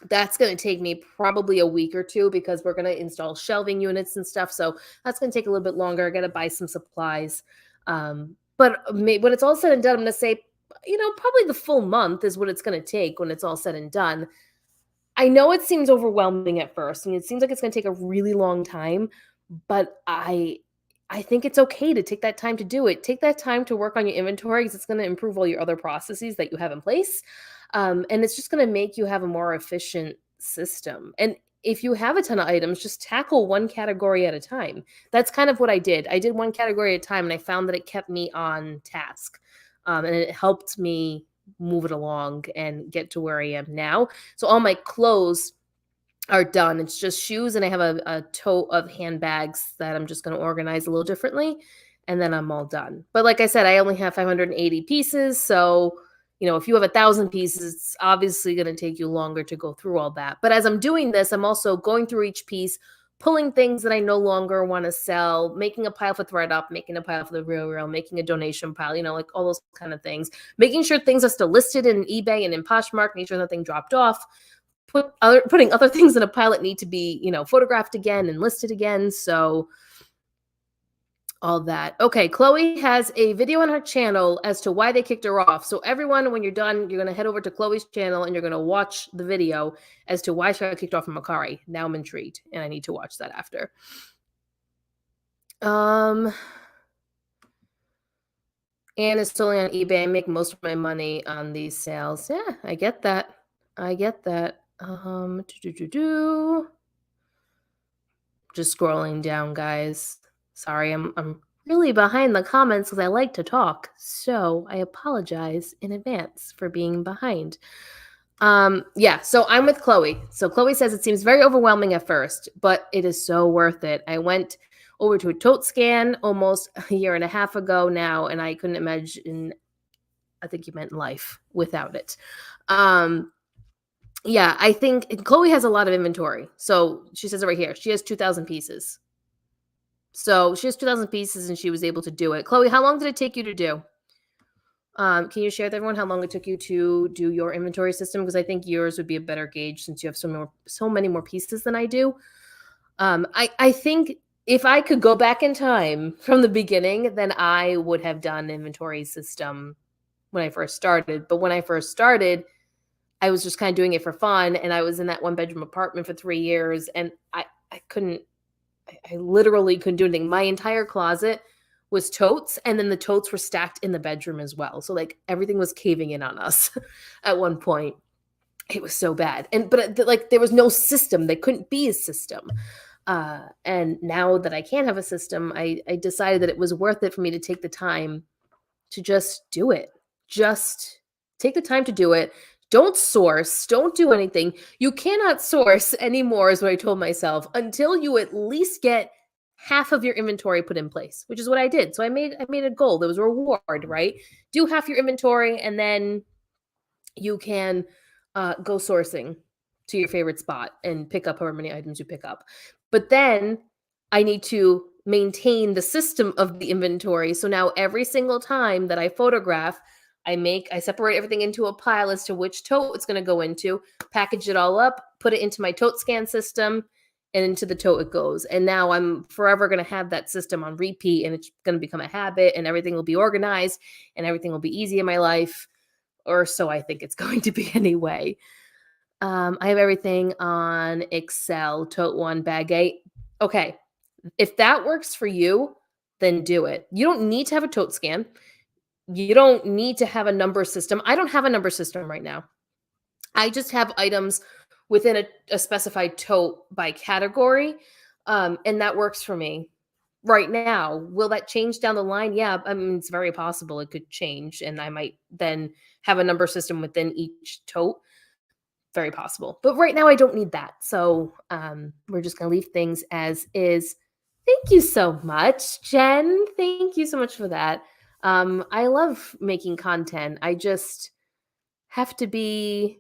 That's going to take me probably a week or two because we're going to install shelving units and stuff. So that's going to take a little bit longer. I got to buy some supplies. But when it's all said and done, I'm going to say, probably the full month is what it's going to take when it's all said and done. I know it seems overwhelming at first, and it seems like it's going to take a really long time, but I think it's okay to take that time to do it. Take that time to work on your inventory because it's going to improve all your other processes that you have in place. And it's just going to make you have a more efficient system. And if you have a ton of items, just tackle one category at a time. That's kind of what I did. I did one category at a time, and I found that it kept me on task. And it helped me move it along and get to where I am now. So all my clothes are done. It's just shoes, and I have a tote of handbags that I'm just going to organize a little differently, and then I'm all done. But like I said, I only have 580 pieces, so if you have 1,000 pieces, it's obviously going to take you longer to go through all that. But as I'm doing this, I'm also going through each piece, pulling things that I no longer want to sell, making a pile for ThredUp, making a pile for the RealReal, making a donation pile, like all those kind of things, making sure things are still listed in eBay and in Poshmark, making sure nothing dropped off, putting other things in a pile that need to be, photographed again and listed again. So all that. Okay, Chloe has a video on her channel as to why they kicked her off. So everyone, when you're done, you're going to head over to Chloe's channel and you're going to watch the video as to why she got kicked off from Macari. Now I'm intrigued, and I need to watch that after. Anne is solely on eBay. I make most of my money on these sales. Yeah, I get that. I get that. Just scrolling down, guys. Sorry, I'm really behind the comments because I like to talk. So I apologize in advance for being behind. Yeah, so I'm with Chloe. So Chloe says it seems very overwhelming at first, but it is so worth it. I went over to a tote scan almost a year and a half ago now, and I couldn't imagine, I think you meant life, without it. Yeah, I think Chloe has a lot of inventory. So she says it right here. She has 2,000 pieces. So she has 2,000 pieces and she was able to do it. Chloe, how long did it take you to do? Can you share with everyone how long it took you to do your inventory system? Because I think yours would be a better gauge since you have so many more pieces than I do. I think if I could go back in time from the beginning, then I would have done inventory system when I first started. But when I first started, I was just kind of doing it for fun. And I was in that 1-bedroom apartment for 3 years. And I literally couldn't do anything. My entire closet was totes. And then the totes were stacked in the bedroom as well. So like everything was caving in on us at one point. It was so bad. But like there was no system. There couldn't be a system. And now that I can have a system, I decided that it was worth it for me to take the time to just do it. Just take the time to do it. Don't source. Don't do anything. You cannot source anymore, is what I told myself, until you at least get half of your inventory put in place, which is what I did. So I made a goal. There was a reward, right? Do half your inventory, and then you can go sourcing to your favorite spot and pick up however many items you pick up. But then I need to maintain the system of the inventory. So now every single time that I photograph, I separate everything into a pile as to which tote it's going to go into, package it all up, put it into my tote scan system, and into the tote it goes. And now I'm forever going to have that system on repeat, and it's going to become a habit, and everything will be organized, and everything will be easy in my life, or so I think it's going to be anyway. I have everything on Excel, tote 1, bag 8. Okay, if that works for you, then do it. You don't need to have a tote scan. You don't need to have a number system. I don't have a number system right now. I just have items within a specified tote by category, and that works for me right now. Will that change down the line? Yeah, I mean, it's very possible it could change, and I might then have a number system within each tote. Very possible. But right now, I don't need that. So we're just going to leave things as is. Thank you so much, Jen. Thank you so much for that. I love making content. I just have to be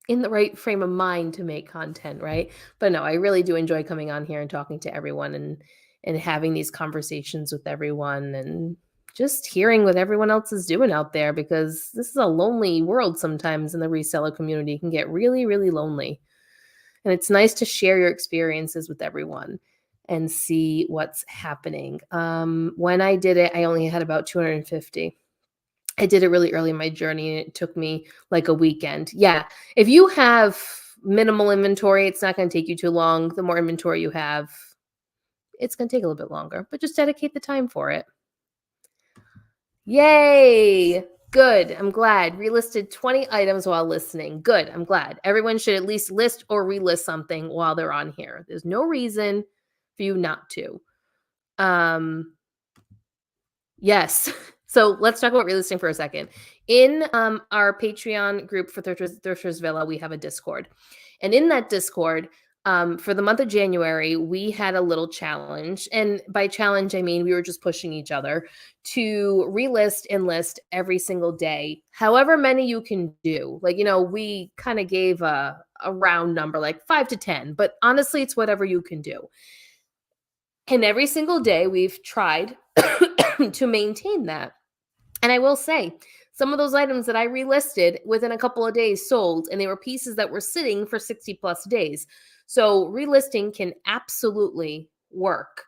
in the right frame of mind to make content, right? But no, I really do enjoy coming on here and talking to everyone and having these conversations with everyone and just hearing what everyone else is doing out there because this is a lonely world sometimes in the reseller community. It can get really, really lonely. And it's nice to share your experiences with everyone and see what's happening. When I did it, I only had about 250. I did it really early in my journey, and it took me like a weekend. Yeah, if you have minimal inventory, it's not gonna take you too long. The more inventory you have, it's gonna take a little bit longer, but just dedicate the time for it. Yay! Good, I'm glad. Relisted 20 items while listening. Good, I'm glad. Everyone should at least list or relist something while they're on here. There's no reason for you not to. Yes. So let's talk about relisting for a second. In our Patreon group for Thrifters Villa, we have a Discord. And in that Discord, for the month of January, we had a little challenge. And by challenge, I mean we were just pushing each other to relist and list every single day, however many you can do. Like, we kind of gave a round number, like 5 to 10, but honestly, it's whatever you can do. And every single day we've tried to maintain that. And I will say, some of those items that I relisted within a couple of days sold, and they were pieces that were sitting for 60 plus days. So relisting can absolutely work.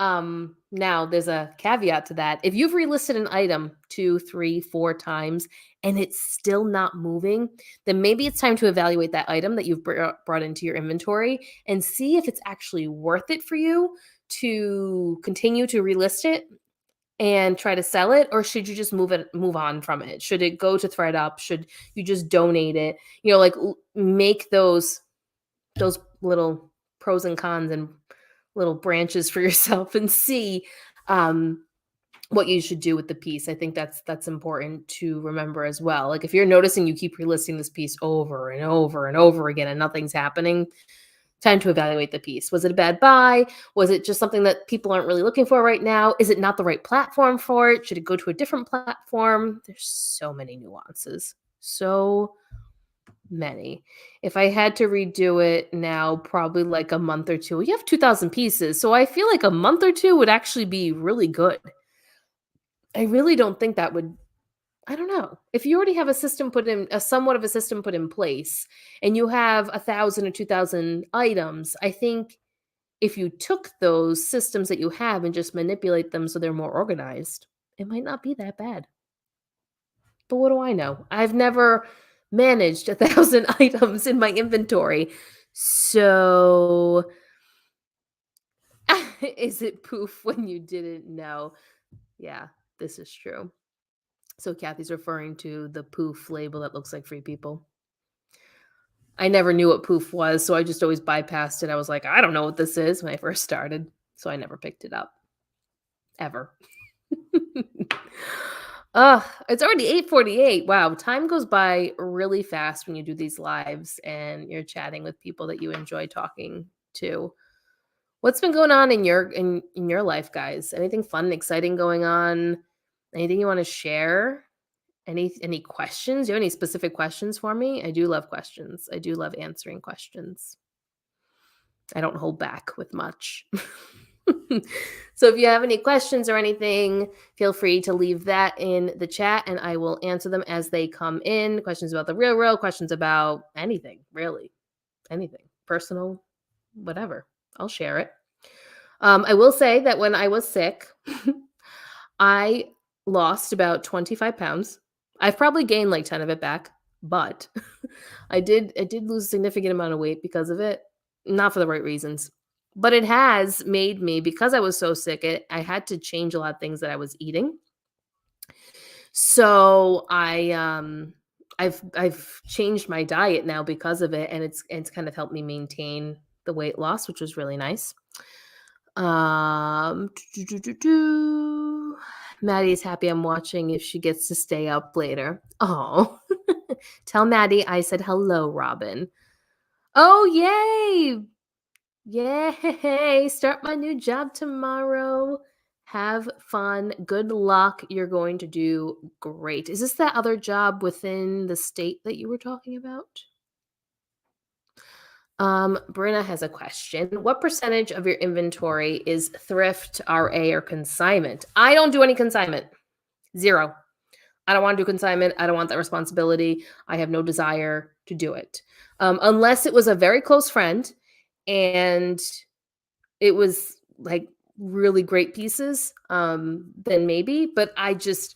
Now there's a caveat to that. If you've relisted an item 2, 3, 4 times and it's still not moving, then maybe it's time to evaluate that item that you've brought into your inventory and see if it's actually worth it for you to continue to relist it and try to sell it, or should you just move on from it? Should it go to ThredUp? Should you just donate it? Like make those little pros and cons and little branches for yourself and see what you should do with the piece. I think that's important to remember as well. Like if you're noticing you keep relisting this piece over and over and over again and nothing's happening, time to evaluate the piece. Was it a bad buy? Was it just something that people aren't really looking for right now? Is it not the right platform for it? Should it go to a different platform? There's so many nuances. So many. If I had to redo it now, probably like a month or two. You have 2,000 pieces, so I feel like a month or two would actually be really good. I really don't think that would. I don't know. If you already have somewhat of a system put in place, and you have 1,000 or 2,000 items, I think if you took those systems that you have and just manipulate them so they're more organized, it might not be that bad. But what do I know? I've never managed 1,000 items in my inventory. So is it poof when you didn't know? Yeah, this is true. So Kathy's referring to the poof label that looks like Free People. I never knew what poof was, so I just always bypassed it. I was like, I don't know what this is when I first started, so I never picked it up. Ever. It's already 8:48. Wow, time goes by really fast when you do these lives and you're chatting with people that you enjoy talking to. What's been going on in your life, guys? Anything fun and exciting going on? Anything you want to share? Any questions? Do you have any specific questions for me? I do love questions. I do love answering questions. I don't hold back with much. So if you have any questions or anything, feel free to leave that in the chat and I will answer them as they come in. Questions about the RealReal, questions about anything, really. Anything. Personal, whatever. I'll share it. I will say that when I was sick, I lost about 25 pounds. I've probably gained like 10 of it back, but I did lose a significant amount of weight because of it. Not for the right reasons. But it has made me, because I was so sick, I had to change a lot of things that I was eating. So I've changed my diet now because of it, and it's kind of helped me maintain the weight loss, which was really nice. Maddie's happy I'm watching if she gets to stay up later. Oh, tell Maddie I said hello, Robin. Oh, yay! Yay! Start my new job tomorrow. Have fun. Good luck. You're going to do great. Is this that other job within the state that you were talking about? Brenna has a question. What percentage of your inventory is thrift, RA, or consignment? I don't do any consignment. Zero. I don't want to do consignment. I don't want that responsibility. I have no desire to do it. Unless it was a very close friend and it was like really great pieces, then maybe, but I just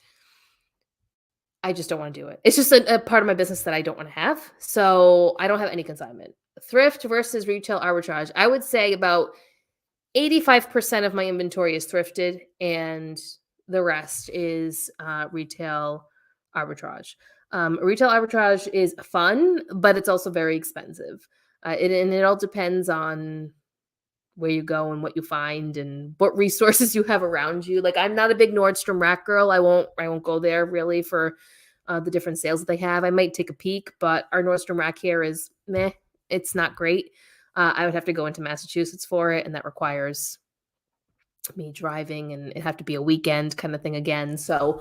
don't want to do it. It's just a part of my business that I don't want to have. So I don't have any consignment. Thrift versus retail arbitrage. I would say about 85% of my inventory is thrifted, and the rest is retail arbitrage. Retail arbitrage is fun, but it's also very expensive. And it all depends on where you go and what you find and what resources you have around you. Like, I'm not a big Nordstrom Rack girl. I won't go there really for the different sales that they have. I might take a peek, but our Nordstrom Rack here is meh. It's not great. I would have to go into Massachusetts for it, and that requires me driving, and it'd have to be a weekend kind of thing again. So,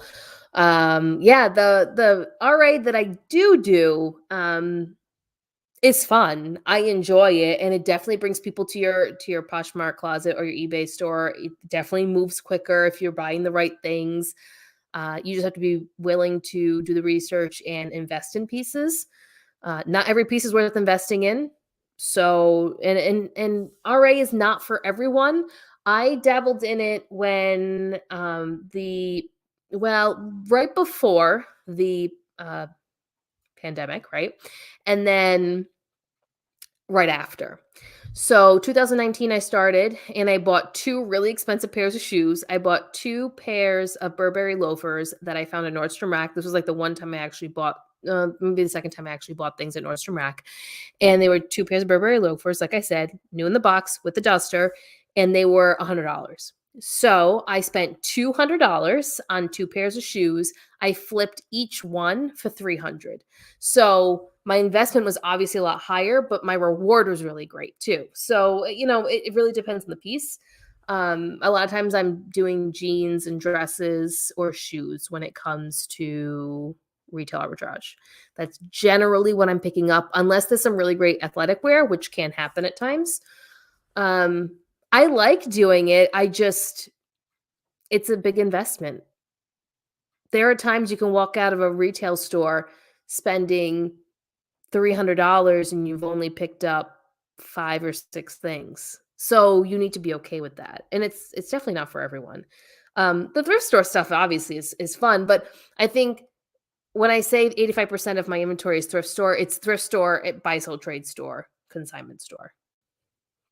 yeah, the RA that I do is fun. I enjoy it, and it definitely brings people to your Poshmark closet or your eBay store. It definitely moves quicker if you're buying the right things. You just have to be willing to do the research and invest in pieces. Not every piece is worth investing in. So, and RA is not for everyone. I dabbled in it when right before the pandemic, right? And then right after. So 2019, I started and I bought two really expensive pairs of shoes. I bought two pairs of Burberry loafers that I found at Nordstrom Rack. This was like the one time I actually bought, maybe the second time I actually bought things at Nordstrom Rack. And they were two pairs of Burberry loafers, like I said, new in the box with the duster, and they were $100. So I spent $200 on two pairs of shoes. I flipped each one for 300. So my investment was obviously a lot higher, but my reward was really great too. So, it really depends on the piece. A lot of times I'm doing jeans and dresses or shoes when it comes to retail arbitrage. That's generally what I'm picking up, unless there's some really great athletic wear, which can happen at times. I like doing it. It's a big investment. There are times you can walk out of a retail store spending $300 and you've only picked up 5 or 6 things. So you need to be okay with that. And it's definitely not for everyone. The thrift store stuff obviously is fun, but I think when I say 85% of my inventory is thrift store, it's thrift store, buy sell trade store, consignment store.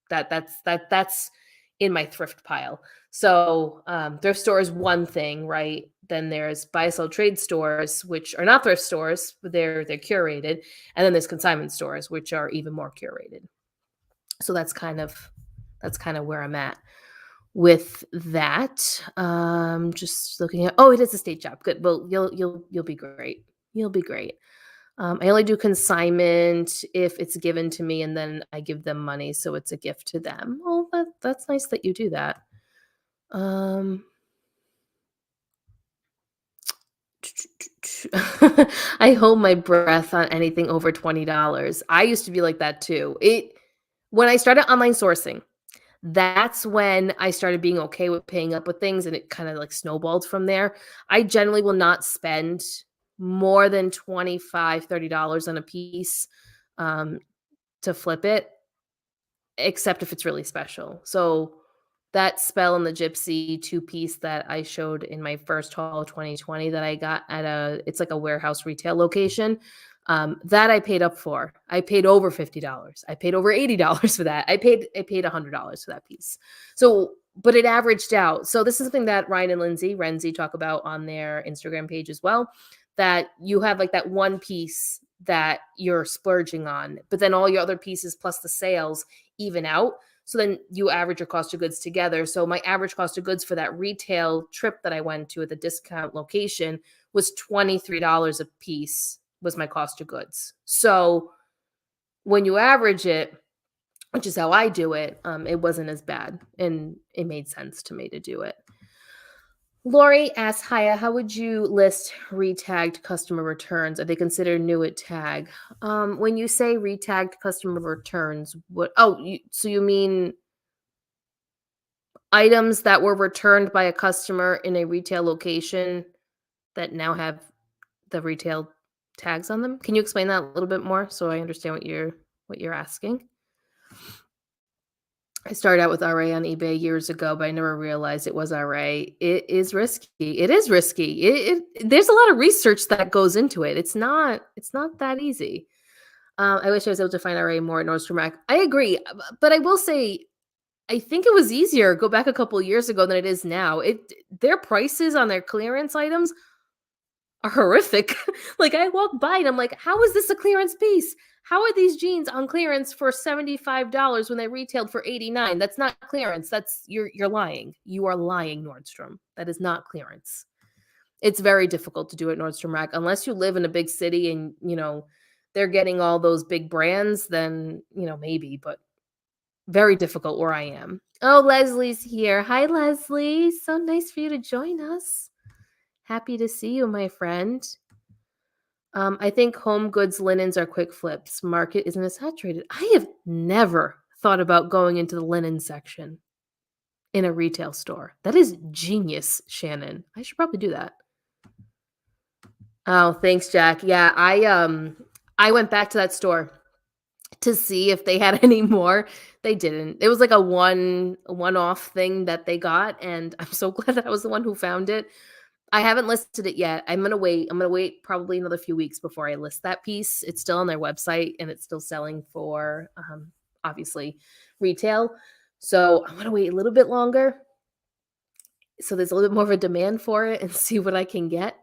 That's in my thrift pile. So thrift store is one thing, right? Then there's buy sell trade stores, which are not thrift stores, but they're curated, and then there's consignment stores, which are even more curated. So that's kind of where I'm at with that. Just looking at, oh, it is a state job. Good. Well, you'll be great. You'll be great. I only do consignment if it's given to me and then I give them money, so it's a gift to them. Well, that's nice that you do that. I hold my breath on anything over $20. I used to be like that too. When I started online sourcing, that's when I started being okay with paying up with things, and it kind of like snowballed from there. I generally will not spend more than $25, $30 on a piece to flip it, except if it's really special. So that Spell and the Gypsy two-piece that I showed in my first haul 2020 that I got at it's like a warehouse retail location, that I paid up for. I paid over $50. I paid over $80 for that. I paid $100 for that piece. So, but it averaged out. So this is something that Ryan and Renzi talk about on their Instagram page as well, that you have like that one piece that you're splurging on, but then all your other pieces plus the sales even out. So then you average your cost of goods together. So my average cost of goods for that retail trip that I went to at the discount location was $23 a piece was my cost of goods. So when you average it, which is how I do it, it wasn't as bad, and it made sense to me to do it. Lori asks, Hiya, how would you list retagged customer returns? Are they considered new at tag? When you say retagged customer returns, so you mean items that were returned by a customer in a retail location that now have the retail tags on them? Can you explain that a little bit more so I understand what you're asking? I started out with RA on eBay years ago, but I never realized it was RA. It is risky. It is risky. There's a lot of research that goes into it. It's not that easy. I wish I was able to find RA more at Nordstrom Rack. I agree, but I will say I think it was easier go back a couple years ago than it is now. Their prices on their clearance items are horrific. Like, I walk by and I'm like, "How is this a clearance piece? How are these jeans on clearance for $75 when they retailed for 89? That's not clearance. You're lying. You are lying, Nordstrom. That is not clearance." It's very difficult to do at Nordstrom Rack unless you live in a big city and, they're getting all those big brands, then, maybe, but very difficult where I am. Oh, Leslie's here. Hi, Leslie. So nice for you to join us. Happy to see you, my friend. I think home goods linens are quick flips. Market isn't as saturated. I have never thought about going into the linen section in a retail store. That is genius, Shannon. I should probably do that. Oh, thanks, Jack. Yeah, I went back to that store to see if they had any more. They didn't. It was like a one-off thing that they got, and I'm so glad that I was the one who found it. I haven't listed it yet. I'm gonna wait. I'm gonna wait probably another few weeks before I list that piece. It's still on their website and it's still selling for obviously retail. So I'm gonna wait a little bit longer. So there's a little bit more of a demand for it and see what I can get.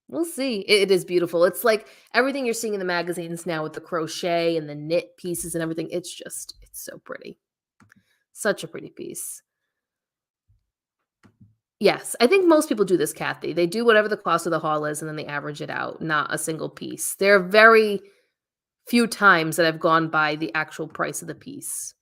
We'll see. It is beautiful. It's like everything you're seeing in the magazines now with the crochet and the knit pieces and everything. It's so pretty. Such a pretty piece. Yes, I think most people do this, Kathy. They do whatever the cost of the haul is, and then they average it out, not a single piece. There are very few times that I've gone by the actual price of the piece.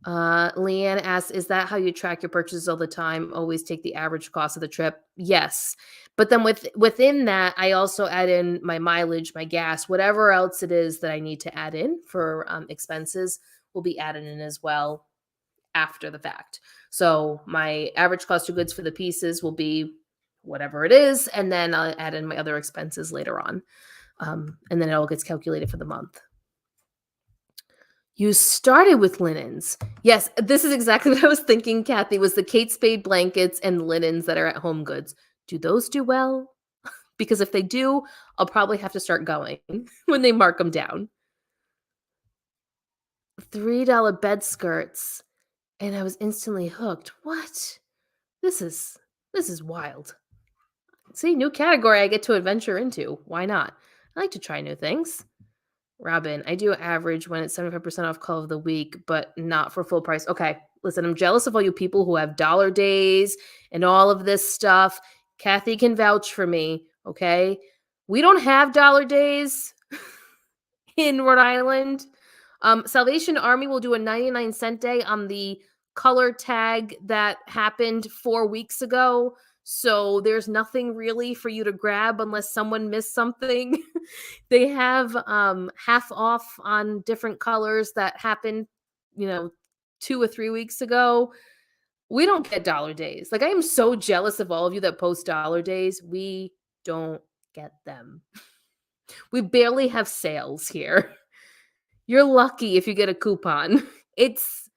Leanne asks, "Is that how you track your purchases all the time? Always take the average cost of the trip?" Yes, but then within that, I also add in my mileage, my gas, whatever else it is that I need to add in for expenses will be added in as well after the fact. So my average cost of goods for the pieces will be whatever it is, and then I'll add in my other expenses later on. And then it all gets calculated for the month. You started with linens. Yes, this is exactly what I was thinking, Kathy, was the Kate Spade blankets and linens that are at Home Goods. Do those do well? Because if they do, I'll probably have to start going when they mark them down. $3 bed skirts. And I was instantly hooked. What? This is this is wild. See, new category I get to adventure into. Why not? I like to try new things. Robin, I do average when it's 75% off call of the week, but not for full price. Okay, listen, I'm jealous of all you people who have dollar days and all of this stuff. Kathy can vouch for me, okay? We don't have dollar days in Rhode Island. Salvation Army will do a 99-cent day on the color tag that happened 4 weeks ago. So there's nothing really for you to grab unless someone missed something. They have half off on different colors that happened, you know, 2 or 3 weeks ago. We don't get dollar days. Like, I am so jealous of all of you that post dollar days. We don't get them. We barely have sales here. You're lucky if you get a coupon. It's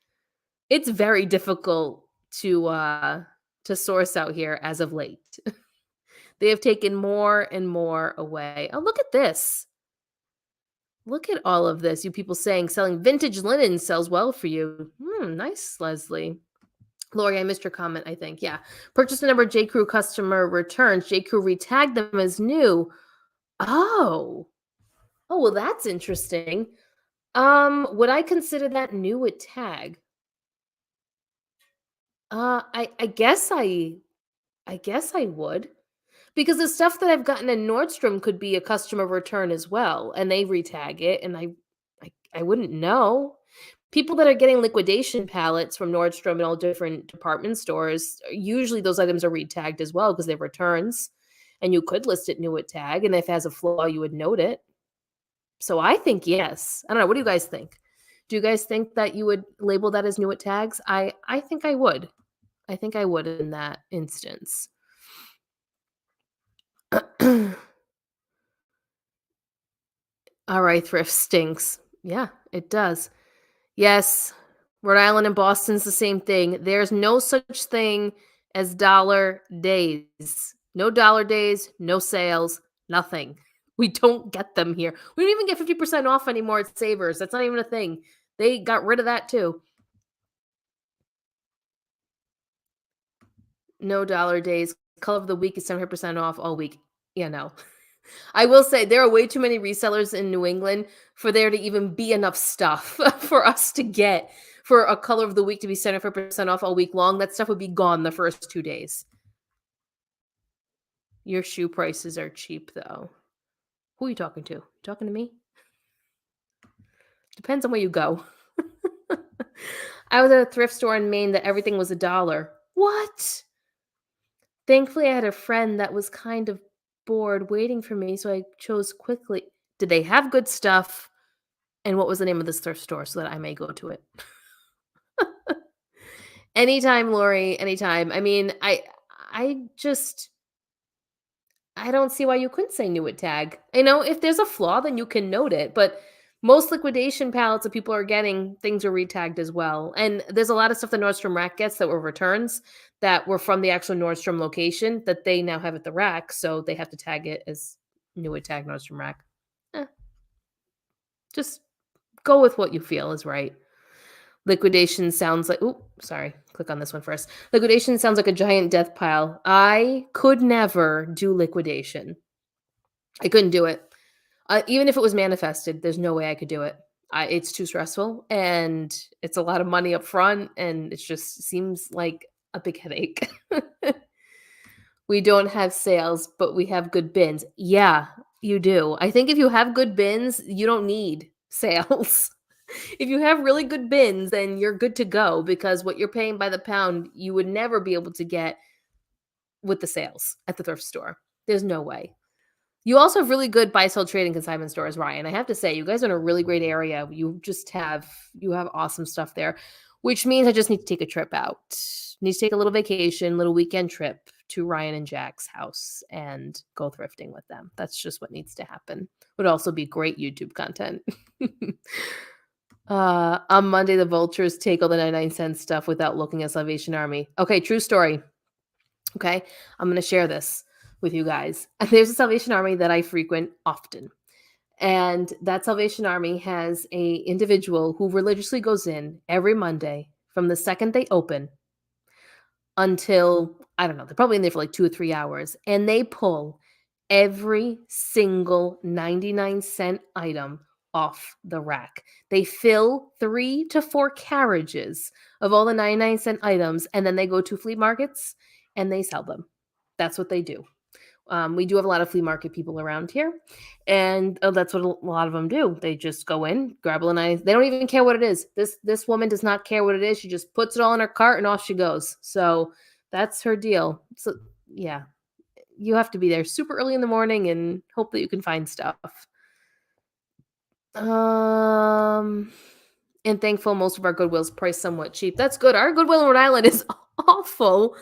very difficult to source out here as of late. They have taken more and more away. Oh, look at this. Look at all of this. You people saying selling vintage linen sells well for you. Nice, Leslie. Lori, I missed your comment, I think. Yeah. Purchase number J. Crew customer returns. J. Crew retagged them as new. Oh. Oh, well, that's interesting. Would I consider that new at tag? I guess I would. Because the stuff that I've gotten in Nordstrom could be a customer return as well, and they retag it, and I wouldn't know. People that are getting liquidation pallets from Nordstrom and all different department stores, usually those items are re-tagged as well because they're returns, and you could list it new at tag, and if it has a flaw, you would note it. So I think yes. I don't know, what do you guys think? Do you guys think that you would label that as new at tags? I think I would. I think I would in that instance. All right, thrift stinks. Yeah, it does. Yes, Rhode Island and Boston's the same thing. There's no such thing as dollar days. No dollar days, no sales, nothing. We don't get them here. We don't even get 50% off anymore at Savers. That's not even a thing. They got rid of that too. No dollar days. Color of the week is 70% off all week. Yeah, no. I will say there are way too many resellers in New England for there to even be enough stuff for us to get for a color of the week to be 75% off all week long. That stuff would be gone the first 2 days. Your shoe prices are cheap though. Who are you talking to? You talking to me? Depends on where you go. I was at a thrift store in Maine that everything was $1. What? Thankfully, I had a friend that was kind of bored waiting for me, so I chose quickly. Did they have good stuff? And what was the name of this thrift store so that I may go to it? Anytime, Lori, anytime. I mean, I just I don't see why you couldn't say new at tag. If there's a flaw, then you can note it. But most liquidation pallets that people are getting, things are retagged as well. And there's a lot of stuff that Nordstrom Rack gets that were returns that were from the actual Nordstrom location that they now have at the rack. So they have to tag it as new at tag Nordstrom Rack. Eh, just go with what you feel is right. Liquidation sounds like, ooh, sorry, click on this one first. Liquidation sounds like a giant death pile. I could never do liquidation. I couldn't do it. Even if it was manifested, there's no way I could do it. It's too stressful and it's a lot of money up front and it just seems like a big headache. We don't have sales, but we have good bins. Yeah, you do. I think if you have good bins, you don't need sales. If you have really good bins, then you're good to go because what you're paying by the pound, you would never be able to get with the sales at the thrift store. There's no way. You also have really good buy, sell, trade, and consignment stores, Ryan. I have to say, you guys are in a really great area. You have awesome stuff there, which means I just need to take a trip out. Need to take a little vacation, little weekend trip to Ryan and Jack's house and go thrifting with them. That's just what needs to happen. Would also be great YouTube content. On Monday, the vultures take all the 99-cent stuff without looking at Salvation Army. Okay, true story. Okay, I'm going to share this with you guys. There's a Salvation Army that I frequent often. And that Salvation Army has a individual who religiously goes in every Monday from the second they open until, I don't know, they're probably in there for like 2 or 3 hours. And they pull every single 99-cent item off the rack. They fill 3 to 4 carriages of all the 99-cent items, and then they go to flea markets and they sell them. That's what they do. We do have a lot of flea market people around here, and that's what a lot of them do. They just go in, grab a nice. They don't even care what it is. This woman does not care what it is. She just puts it all in her cart and off she goes. So that's her deal. So yeah, you have to be there super early in the morning and hope that you can find stuff. And thankful most of our Goodwill's priced somewhat cheap. That's good. Our Goodwill in Rhode Island is awful.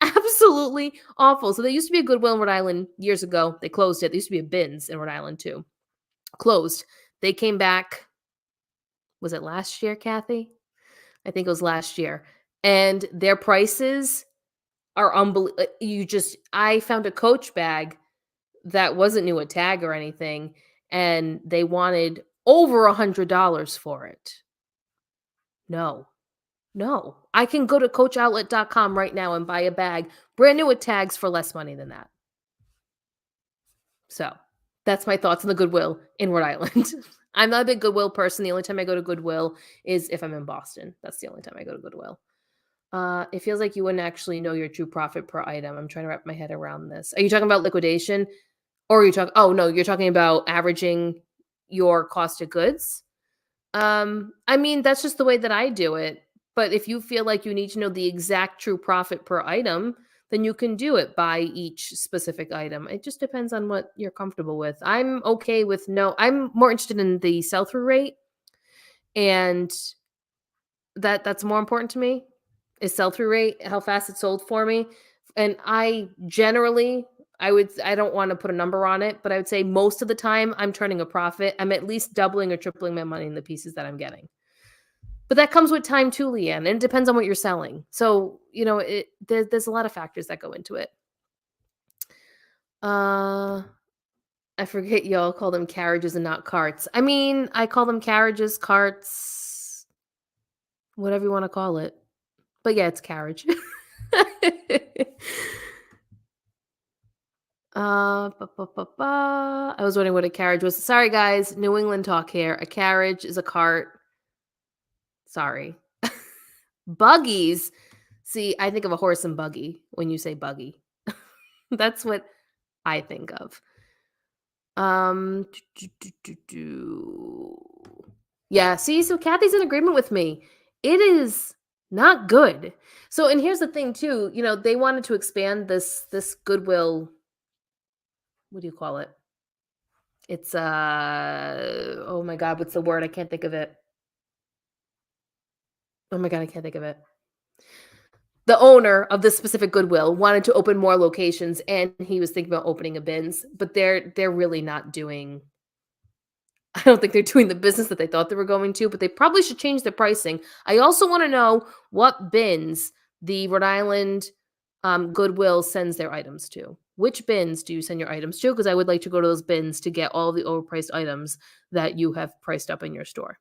Absolutely awful. So there used to be a Goodwill in Rhode Island years ago. They closed it. There used to be a Bins in Rhode Island too. Closed. They came back. Was it last year, Kathy? I think it was last year. And their prices are unbelievable. I found a Coach bag that wasn't new at tag or anything, and they wanted over $100 for it. No. I can go to coachoutlet.com right now and buy a bag brand new with tags for less money than that. So that's my thoughts on the Goodwill in Rhode Island. I'm not a big Goodwill person. The only time I go to Goodwill is if I'm in Boston. That's the only time I go to Goodwill. It feels like you wouldn't actually know your true profit per item. I'm trying to wrap my head around this. Are you talking about liquidation? Or are you talking, oh no, you're talking about averaging your cost of goods? I mean, that's just the way that I do it. But if you feel like you need to know the exact true profit per item, then you can do it by each specific item. It just depends on what you're comfortable with. I'm okay with I'm more interested in the sell-through rate, and that's more important to me is sell-through rate, how fast it's sold for me. And I generally I don't want to put a number on it, but I would say most of the time I'm turning a profit. I'm at least doubling or tripling my money in the pieces that I'm getting. But that comes with time too, Leanne, and it depends on what you're selling. So, there's a lot of factors that go into it. Uh, I forget y'all call them carriages and not carts. I mean, I call them carriages, carts, whatever you want to call it. But yeah, it's carriage. I was wondering what a carriage was. Sorry, guys. New England talk here. A carriage is a cart. Sorry. Buggies. See, I think of a horse and buggy when you say buggy. That's what I think of. Do, do, do, do. Yeah, see, so Kathy's in agreement with me. It is not good. So, and here's the thing too, they wanted to expand this Goodwill. What do you call it? It's oh my God, what's the word? I can't think of it. Oh my God, I can't think of it. The owner of this specific Goodwill wanted to open more locations, and he was thinking about opening a bins, but they're really not doing. I don't think they're doing the business that they thought they were going to, but they probably should change their pricing. I also want to know what bins the Rhode Island Goodwill sends their items to. Which bins do you send your items to? Because I would like to go to those bins to get all the overpriced items that you have priced up in your store.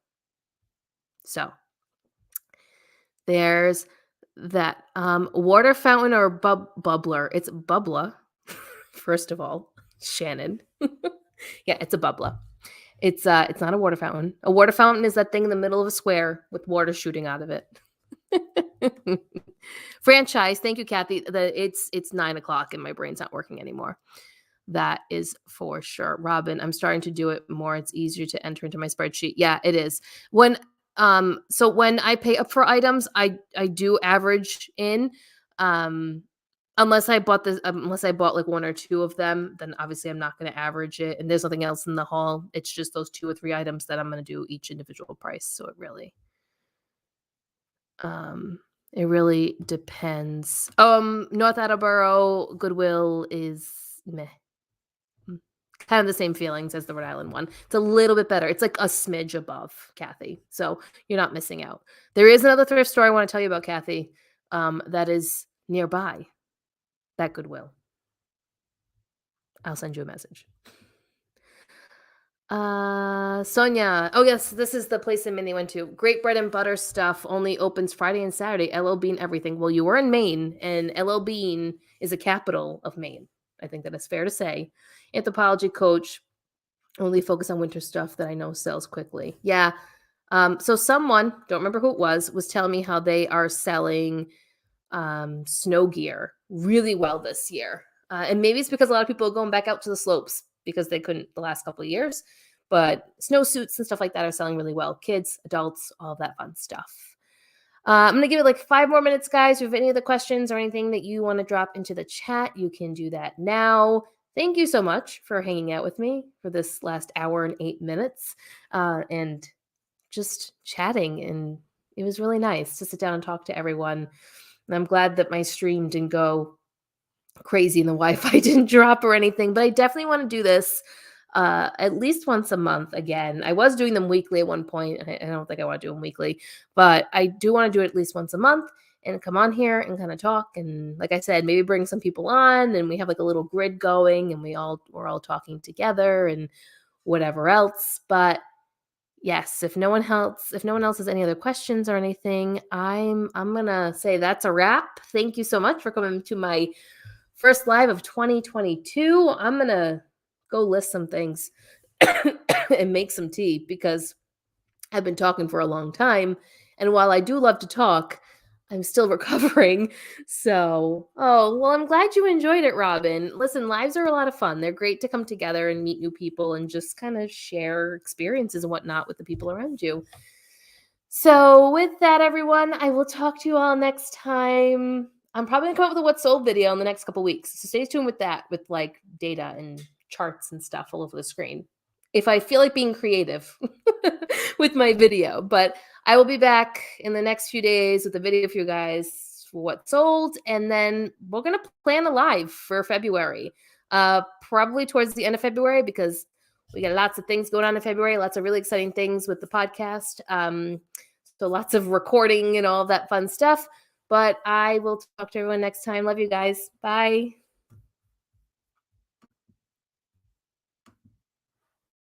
So there's that water fountain or bubbler. It's bubbler, first of all, Shannon. Yeah, it's a bubbler. It's not a water fountain. A water fountain is that thing in the middle of a square with water shooting out of it. Franchise. Thank you, Kathy. It's 9:00 and my brain's not working anymore. That is for sure. Robin, I'm starting to do it more. It's easier to enter into my spreadsheet. Yeah, it is. So when I pay up for items, I do average in. Unless I bought like one or two of them, then obviously I'm not going to average it. And there's nothing else in the haul. It's just those 2 or 3 items that I'm going to do each individual price. So it really depends. North Attleboro Goodwill is meh. Kind of the same feelings as the Rhode Island one. It's a little bit better. It's like a smidge above, Kathy. So you're not missing out. There is another thrift store I want to tell you about, Kathy, that is nearby that Goodwill. I'll send you a message. Sonia. Oh, yes, this is the place in Maine they went to. Great bread and butter stuff only opens Friday and Saturday. LL Bean everything. Well, you were in Maine, and LL Bean is a capital of Maine. I think that is fair to say. Anthropology coach, only focus on winter stuff that I know sells quickly. Yeah. So someone, don't remember who it was telling me how they are selling snow gear really well this year. And maybe it's because a lot of people are going back out to the slopes because they couldn't the last couple of years. But snowsuits and stuff like that are selling really well. Kids, adults, all of that fun stuff. I'm going to give it like 5 more minutes, guys. If you have any other questions or anything that you want to drop into the chat, you can do that now. Thank you so much for hanging out with me for this last hour and 8 minutes and just chatting. And it was really nice to sit down and talk to everyone. And I'm glad that my stream didn't go crazy and the Wi-Fi didn't drop or anything, but I definitely want to do this at least once a month again. I was doing them weekly at one point. I don't think I want to do them weekly, but I do want to do it at least once a month and come on here and kind of talk. And like I said, maybe bring some people on and we have like a little grid going and we're all talking together and whatever else. But yes, if no one else has any other questions or anything, I'm gonna say that's a wrap. Thank you so much for coming to my first live of 2022. I'm gonna go list some things and make some tea because I've been talking for a long time. And while I do love to talk, I'm still recovering. So, oh, well, I'm glad you enjoyed it, Robin. Listen, lives are a lot of fun. They're great to come together and meet new people and just kind of share experiences and whatnot with the people around you. So, with that, everyone, I will talk to you all next time. I'm probably gonna come up with a what's sold video in the next couple weeks. So stay tuned with that, with like data and charts and stuff all over the screen. If I feel like being creative with my video, but I will be back in the next few days with a video for you guys for what's sold, and then we're gonna plan a live for February. Probably towards the end of February, because we got lots of things going on in February, lots of really exciting things with the podcast. So lots of recording and all of that fun stuff. But I will talk to everyone next time. Love you guys. Bye.